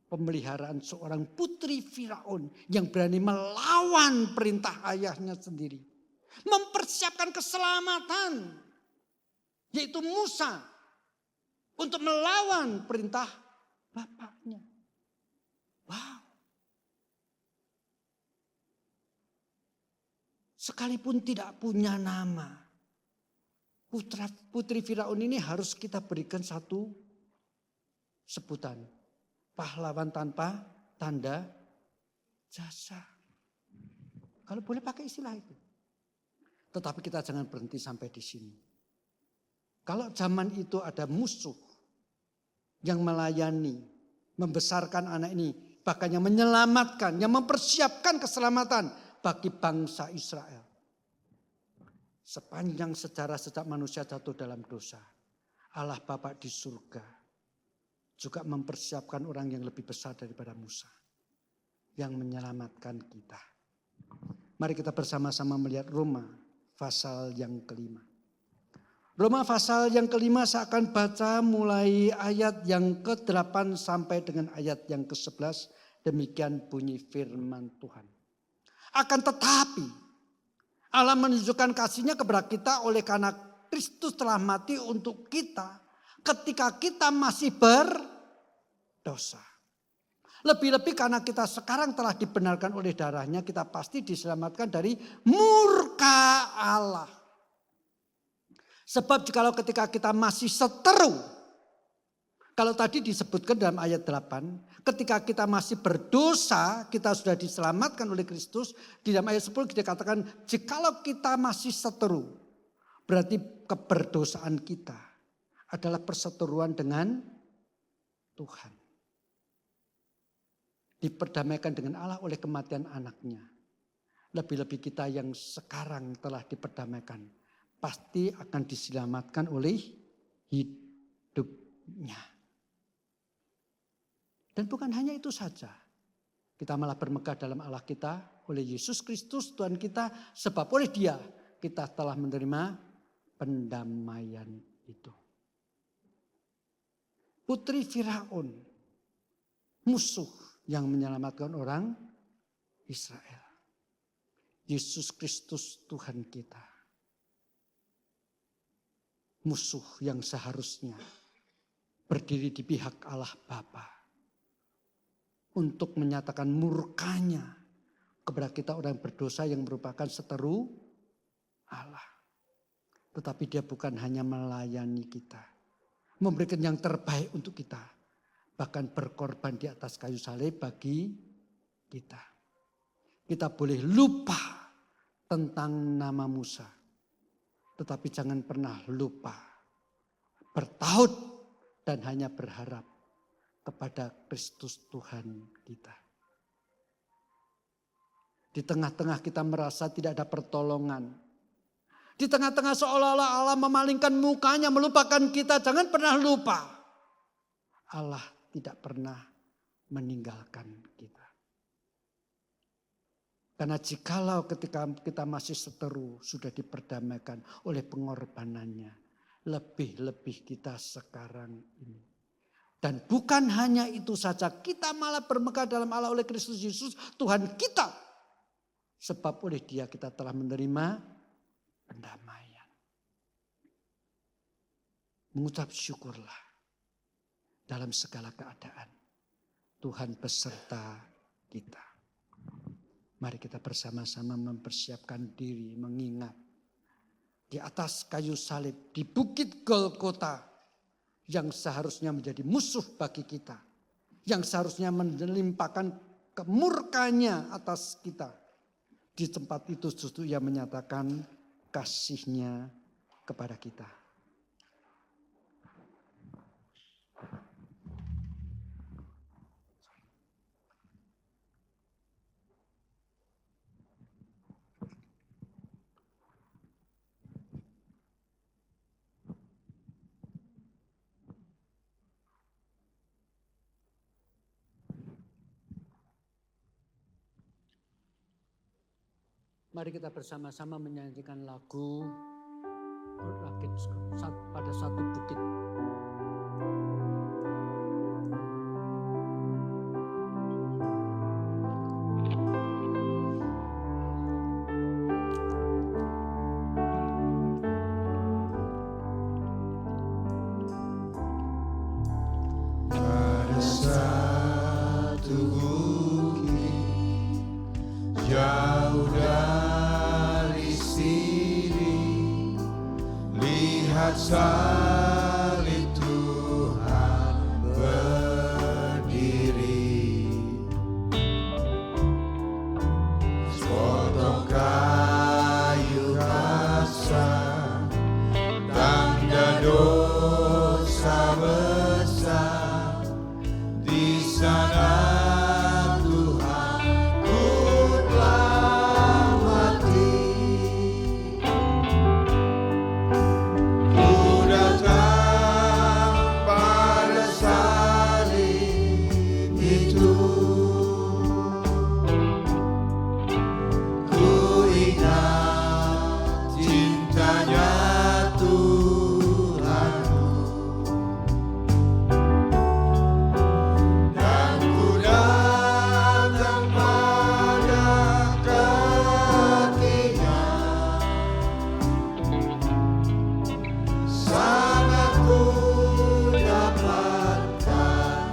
Speaker 1: pemeliharaan seorang putri Firaun yang berani melawan perintah ayahnya sendiri. Mempersiapkan keselamatan, yaitu Musa, untuk melawan perintah bapaknya. Wow. Sekalipun tidak punya nama, putri Firaun ini harus kita berikan satu sebutan. Pahlawan tanpa tanda jasa. Kalau boleh pakai istilah itu. Tetapi kita jangan berhenti sampai di sini. Kalau zaman itu ada musuh yang melayani, membesarkan anak ini, bahkan yang menyelamatkan, yang mempersiapkan keselamatan bagi bangsa Israel. Sepanjang sejarah sejak manusia jatuh dalam dosa, Allah Bapa di surga juga mempersiapkan orang yang lebih besar daripada Musa, yang menyelamatkan kita. Mari kita bersama-sama melihat Roma pasal yang kelima. Roma pasal yang kelima saya akan baca mulai ayat yang ke-8 sampai dengan ayat yang ke-11. Demikian bunyi firman Tuhan. Akan tetapi Allah menunjukkan kasih-Nya kepada kita oleh karena Kristus telah mati untuk kita ketika kita masih berdosa. Lebih-lebih karena kita sekarang telah dibenarkan oleh darah-Nya, kita pasti diselamatkan dari murka Allah. Sebab jikalau ketika kita masih seteru, kalau tadi disebutkan dalam ayat 8, ketika kita masih berdosa, kita sudah diselamatkan oleh Kristus. Di dalam ayat 10 kita katakan, jikalau kita masih seteru, berarti keberdosaan kita adalah perseteruan dengan Tuhan. Diperdamaikan dengan Allah oleh kematian anaknya. Lebih-lebih kita yang sekarang telah diperdamaikan, pasti akan diselamatkan oleh hidupnya. Dan bukan hanya itu saja. Kita malah bermegah dalam Allah kita oleh Yesus Kristus Tuhan kita. Sebab oleh Dia kita telah menerima pendamaian itu. Putri Firaun, musuh yang menyelamatkan orang Israel. Yesus Kristus Tuhan kita. Musuh yang seharusnya berdiri di pihak Allah Bapa untuk menyatakan murkanya kepada kita orang berdosa yang merupakan seteru Allah. Tetapi Dia bukan hanya melayani kita, memberikan yang terbaik untuk kita, bahkan berkorban di atas kayu salib bagi kita. Kita boleh lupa tentang nama Musa, tetapi jangan pernah lupa bertaut dan hanya berharap kepada Kristus Tuhan kita. Di tengah-tengah kita merasa tidak ada pertolongan. Di tengah-tengah seolah-olah Allah memalingkan mukanya, melupakan kita. Jangan pernah lupa. Allah tidak pernah meninggalkan kita. Karena jikalau ketika kita masih seteru, sudah diperdamaikan oleh pengorbanannya. Lebih-lebih kita sekarang ini. Dan bukan hanya itu saja, kita malah bermegah dalam Allah oleh Kristus Yesus Tuhan kita. Sebab oleh Dia kita telah menerima pendamaian. Mengucap syukurlah dalam segala keadaan. Tuhan beserta kita. Mari kita bersama-sama mempersiapkan diri, mengingat di atas kayu salib, di bukit Golgota, yang seharusnya menjadi musuh bagi kita. Yang seharusnya melimpahkan kemurkanya atas kita. Di tempat itu justru Ia menyatakan kasih-Nya kepada kita. Mari kita bersama-sama menyanyikan lagu pada satu bukit.
Speaker 2: satu bukit jauh dari sini, lihat salib Tuhan berdiri, sepotong kayu kasar, tanda dosa besar. Di sana Tuhan ku telah mati. Ku datang pada salib itu. Ku ingat cintanya Tuhanku. Dan ku datang pada kakinya. Sangat ku dapatkan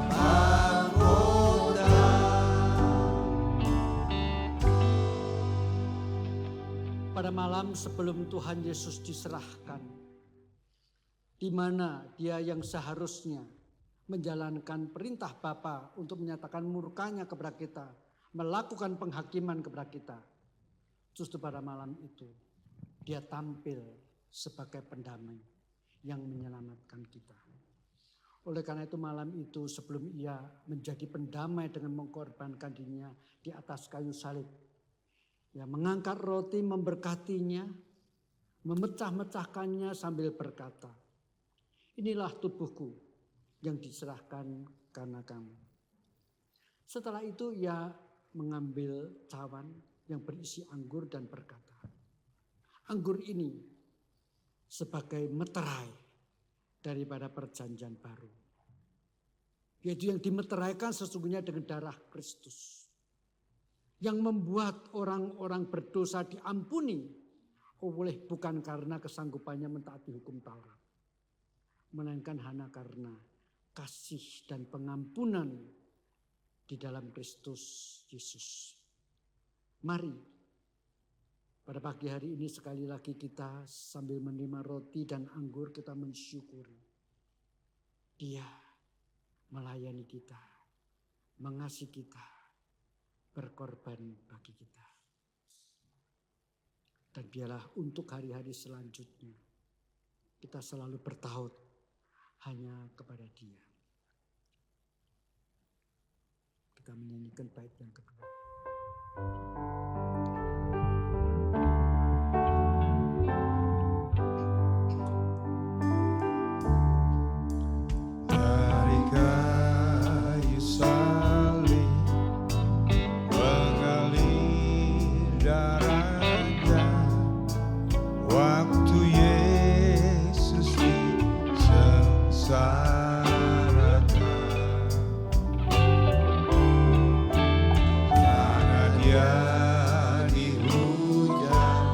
Speaker 2: mahkota.
Speaker 1: Pada malam sebelum Tuhan Yesus diserahkan, di mana Dia yang seharusnya menjalankan perintah Bapa untuk menyatakan murkanya kepada kita, melakukan penghakiman kepada kita. Justru pada malam itu Dia tampil sebagai pendamai yang menyelamatkan kita. Oleh karena itu malam itu sebelum Ia menjadi pendamai dengan mengorbankan dirinya di atas kayu salib, Ia mengangkat roti, memberkatinya, memecah-mecahkannya sambil berkata, inilah tubuhku yang diserahkan karena kamu. Setelah itu Ia mengambil cawan yang berisi anggur dan berkata, anggur ini sebagai meterai daripada perjanjian baru. Yaitu yang dimeteraikan sesungguhnya dengan darah Kristus. Yang membuat orang-orang berdosa diampuni oleh bukan karena kesanggupannya mentaati hukum Taurat, melainkan hanya karena kasih dan pengampunan di dalam Kristus Yesus. Mari pada pagi hari ini sekali lagi kita sambil menerima roti dan anggur kita mensyukuri Dia melayani kita, mengasihi kita, berkorban bagi kita. Dan biarlah untuk hari-hari selanjutnya kita selalu bertaut hanya kepada Dia. Kita menyanyikan bait yang kedua.
Speaker 2: Dari kayu salib mengalir darahnya, waktu Yesus disengsarakan. Karena Dia dihujat,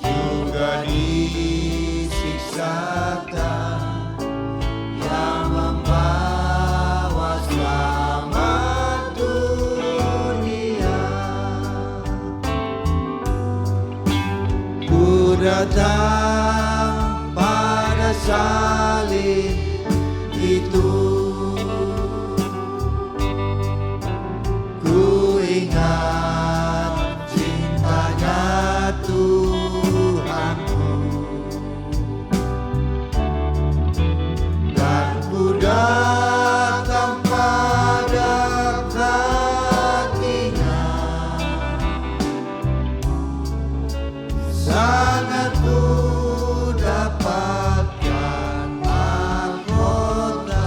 Speaker 2: juga disiksakan, yang membawa selamat dunia. Ku datang pada salib itu. Ku ingat cintanya Tuhanku. Dan ku datang pada kakinya. Sangat ku dapatkan mahkota.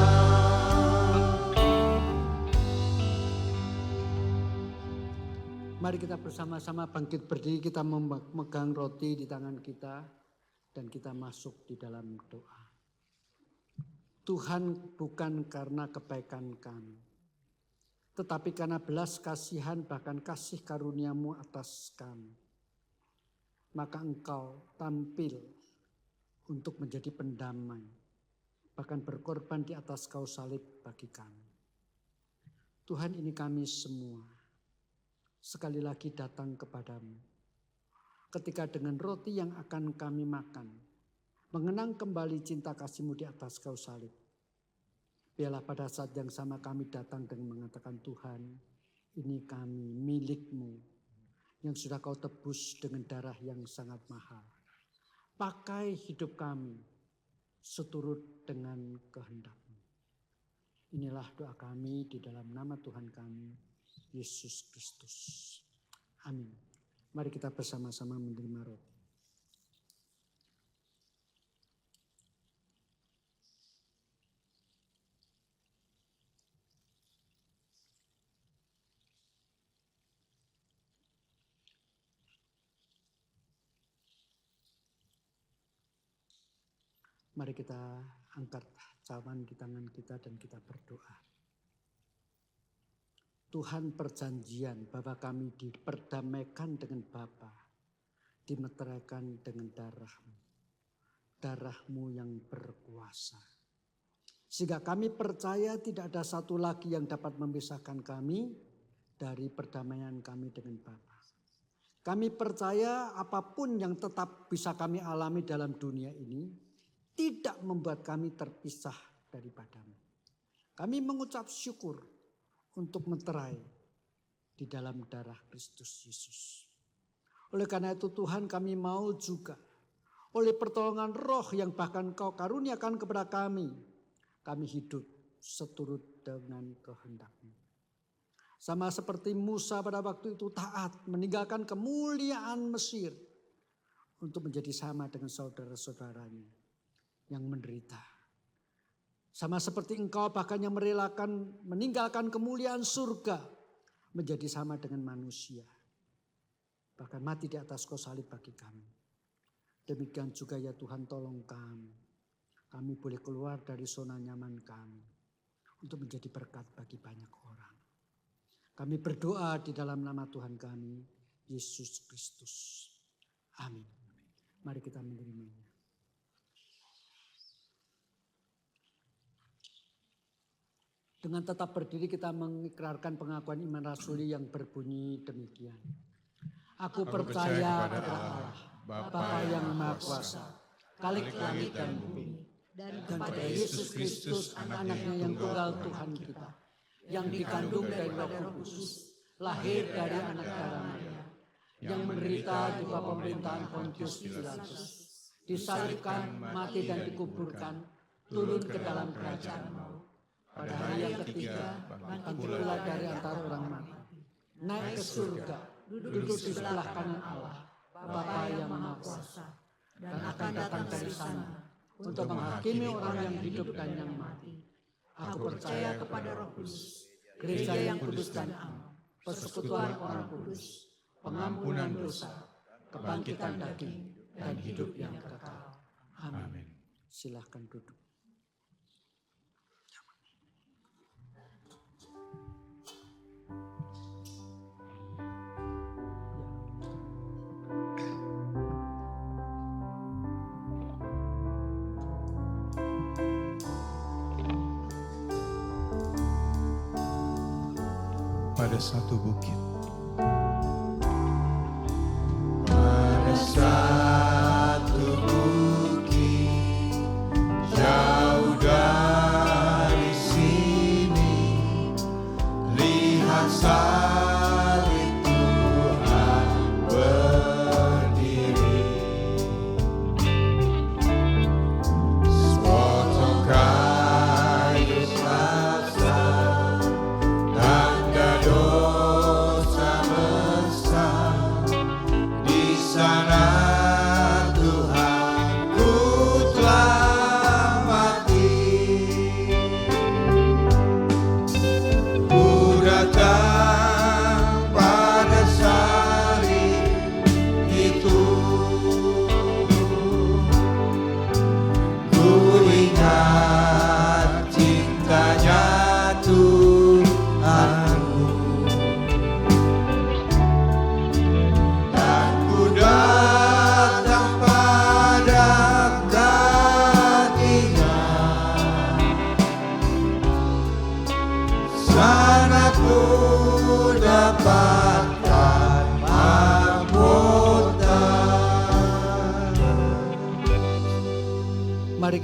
Speaker 1: Mari kita bersama-sama bangkit berdiri, kita memegang roti di tangan kita dan kita masuk di dalam doa. Tuhan, bukan karena kebaikan kami, tetapi karena belas kasihan bahkan kasih karunia-Mu atas kami, maka Engkau tampil untuk menjadi pendamai, bahkan berkorban di atas kayu salib bagi kami. Tuhan, ini kami semua sekali lagi datang kepadamu. Ketika dengan roti yang akan kami makan, mengenang kembali cinta kasih-Mu di atas kayu salib. Biarlah pada saat yang sama kami datang dengan mengatakan, Tuhan, ini kami milik-Mu yang sudah Kau tebus dengan darah yang sangat mahal. Pakai hidup kami seturut dengan kehendak-Mu. Inilah doa kami di dalam nama Tuhan kami, Yesus Kristus. Amin. Mari kita bersama-sama menerima roti. Mari kita angkat cawan di tangan kita dan kita berdoa. Tuhan, perjanjian bahwa kami diperdamaikan dengan Bapa, dimeteraikan dengan darah-Mu. Darah-Mu yang berkuasa. Sehingga kami percaya tidak ada satu lagi yang dapat memisahkan kami dari perdamaian kami dengan Bapa. Kami percaya apapun yang tetap bisa kami alami dalam dunia ini tidak membuat kami terpisah daripada-Mu. Kami mengucap syukur untuk meterai di dalam darah Kristus Yesus. Oleh karena itu Tuhan, kami mau juga oleh pertolongan roh yang bahkan Kau karuniakan kepada kami hidup seturut dengan kehendak-Mu. Sama seperti Musa pada waktu itu taat meninggalkan kemuliaan Mesir untuk menjadi sama dengan saudara-saudaranya yang menderita. Sama seperti Engkau bahkan yang merelakan meninggalkan kemuliaan surga menjadi sama dengan manusia. Bahkan mati di atas kayu salib bagi kami. Demikian juga ya Tuhan, tolong kami. Kami boleh keluar dari zona nyaman kami untuk menjadi berkat bagi banyak orang. Kami berdoa di dalam nama Tuhan kami, Yesus Kristus. Amin. Mari kita menerimanya. Dengan tetap berdiri kita mengikrarkan pengakuan iman rasuli yang berbunyi demikian. Aku percaya kepada Allah, Bapa yang Maha Kuasa, Khalik langit dan bumi, dan kepada Yesus Kristus, anak-anaknya yang tunggal Tuhan kita, yang dikandung dari Roh Kudus, lahir dari anak darah Maria, yang menderita di bawah pemerintahan Pontius Pilatus, disalibkan, mati dan dikuburkan, turun ke dalam kerajaan maut. Pada hari yang ketiga, bangkit pula dari antara orang mati, naik ke surga, duduk di sebelah kanan Allah, Bapa yang Maha Kuasa, dan akan datang dari sana untuk menghakimi orang yang hidup dan yang mati. Aku percaya kepada Roh Kudus, gereja yang kudus dan am, persekutuan orang kudus, pengampunan dosa, kebangkitan daging, dan hidup yang kekal. Amin. Silahkan duduk.
Speaker 2: Pada satu bukit, pada satu bukit jauh dari sini, lihat salib Tuhan berdiri, sepotong kayu salsa. Dosa besar di sana.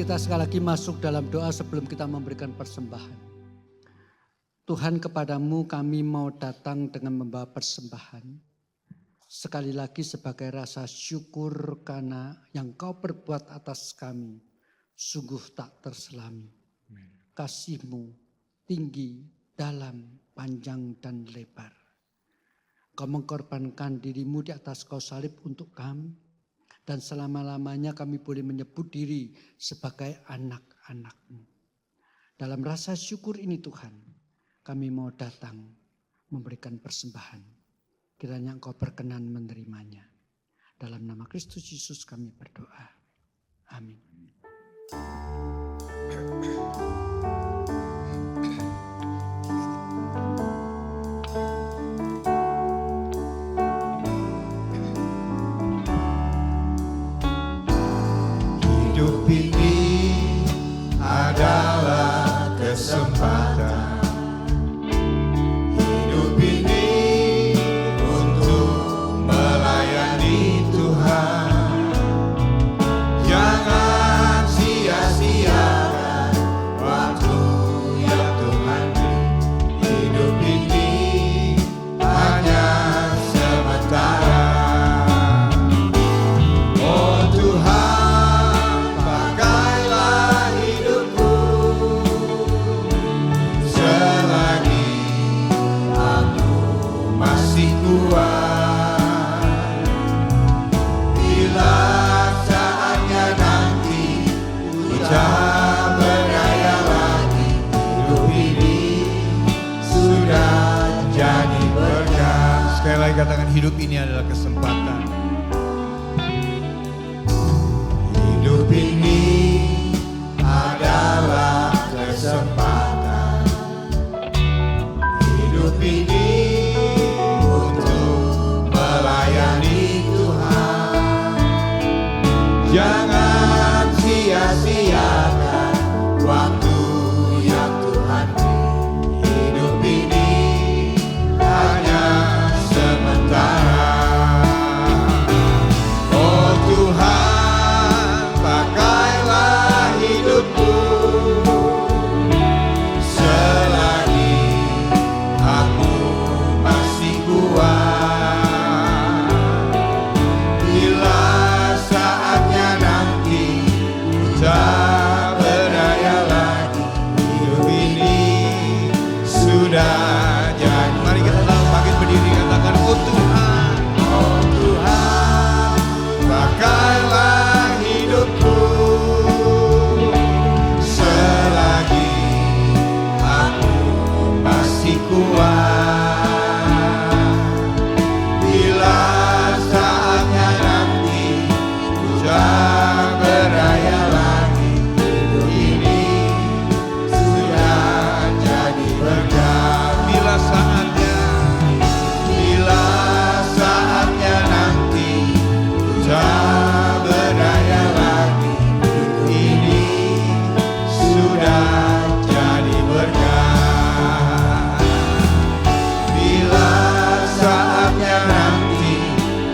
Speaker 1: kita sekali lagi masuk dalam doa sebelum kita memberikan persembahan. Tuhan, kepadamu kami mau datang dengan membawa persembahan. Sekali lagi sebagai rasa syukur karena yang kau perbuat atas kami sungguh tak terselami. Kasih-Mu tinggi, dalam, panjang dan lebar. Kau mengorbankan diri-Mu di atas kayu salib untuk kami. Dan selama-lamanya kami boleh menyebut diri sebagai anak-anak-Mu. Dalam rasa syukur ini Tuhan, kami mau datang memberikan persembahan. Kiranya Engkau berkenan menerimanya. Dalam nama Kristus Yesus kami berdoa. Amin.
Speaker 2: Hidup ini adalah kesempatan. Hidup ini untuk melayani Tuhan. Jangan sia-siakan waktu yang Tuhan beri. Hidup ini hanya sementara. Oh Tuhan, pakailah hidupku selagi aku masih kuat. Bila saatnya nanti ku tak berdaya lagi, hidup ini sudah jadi berkah. Sekali lagi katakan, hidup ini adalah kesempatan. Hidup ini adalah kesempatan. Hidup ini untuk melayani Tuhan. Jangan sia-siakan waktu yang Tuhan beri. Hidup ini hanya sementara. Oh Tuhan, pakailah hidupku selagi aku masih kuat. Bila saatnya nanti ku tak berdaya lagi, hidup ini sudah jadi. Mari kita bangkit berdiri, katakan, oh Tuhan, pakailah hidupku selagi aku masih kuat. Bila saatnya nanti ku tak berdaya lagi, hidup ini sudah jadi berkah. Bila saatnya nanti ku tak berdaya lagi, hidup ini sudah jadi berkah. Bila saatnya nanti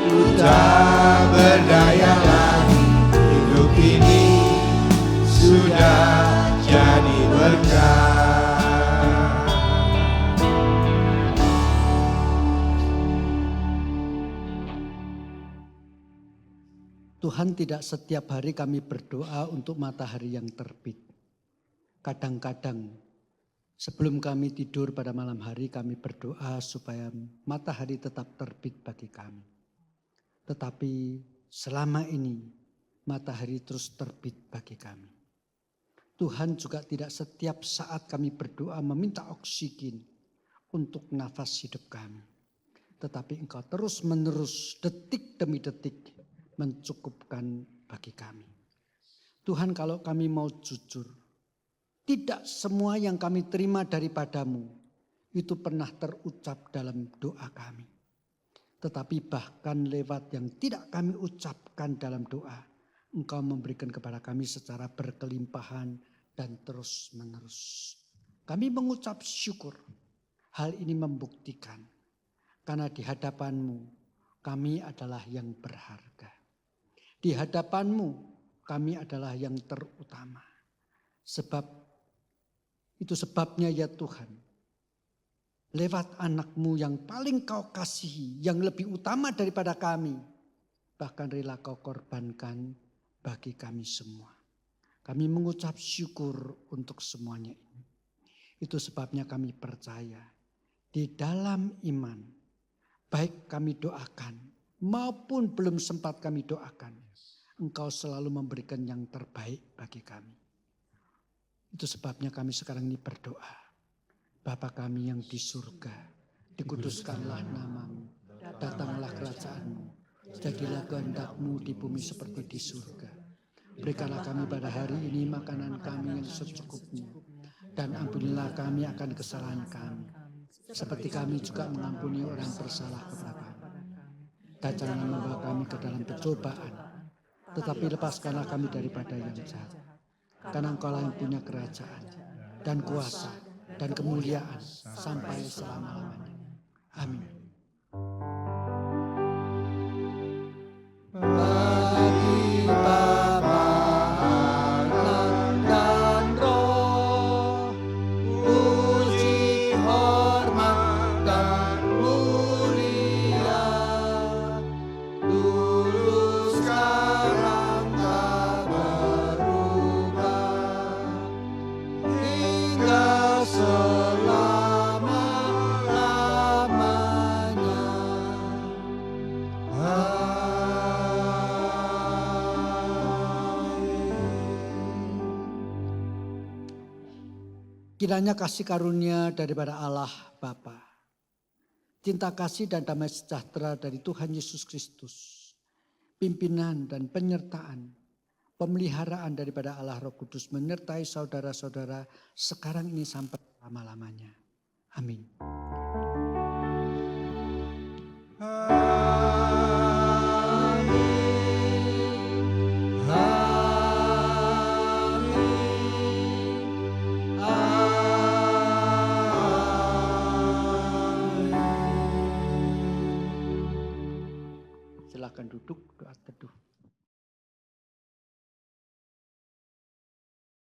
Speaker 2: ku tak berdaya lagi, hidup ini sudah jadi berkah.
Speaker 1: Tuhan, tidak setiap hari kami berdoa untuk matahari yang terbit. Kadang-kadang sebelum kami tidur pada malam hari kami berdoa supaya matahari tetap terbit bagi kami. Tetapi selama ini matahari terus terbit bagi kami. Tuhan juga tidak setiap saat kami berdoa meminta oksigen untuk nafas hidup kami. Tetapi Engkau terus menerus detik demi detik mencukupkan bagi kami. Tuhan, kalau kami mau jujur, tidak semua yang kami terima daripadamu itu pernah terucap dalam doa kami. Tetapi bahkan lewat yang tidak kami ucapkan dalam doa, Engkau memberikan kepada kami secara berkelimpahan dan terus menerus. Kami mengucap syukur. Hal ini membuktikan karena di hadapan-Mu kami adalah yang berharga. Di hadapan-Mu kami adalah yang terutama. Sebab itu sebabnya ya Tuhan, lewat anak-Mu yang paling Kau kasihi, yang lebih utama daripada kami, bahkan rela Kau korbankan bagi kami semua. Kami mengucap syukur untuk semuanya ini. Itu sebabnya kami percaya di dalam iman, baik kami doakan maupun belum sempat kami doakan, Engkau selalu memberikan yang terbaik bagi kami. Itu sebabnya kami sekarang ini berdoa. Bapa kami yang di surga, dikuduskanlah nama-Mu, datanglah kerajaan-Mu, jadilah kehendak-Mu di bumi seperti di surga. Berikanlah kami pada hari ini makanan kami yang secukupnya, dan ampunilah kami akan kesalahan kami, seperti kami juga mengampuni orang bersalah kepada kami. Dan jangan membawa kami ke dalam pencobaan, tetapi lepaskanlah kami daripada yang jahat. Karena Engkau yang punya kerajaan dan kuasa dan kemuliaan sampai selama-lamanya. Amin. Bagi Bapa, Anak, dan Roh, puji, hormat, dan mulia, dulu sekarang tak berubah, hingga selama-lamanya. Kiranya kasih karunia daripada Allah Bapa, cinta kasih dan damai sejahtera dari Tuhan Yesus Kristus, pimpinan dan penyertaan, pemeliharaan daripada Allah Roh Kudus menyertai saudara-saudara sekarang ini sampai lama-lamanya. Amin. Silakan duduk, doa teduh.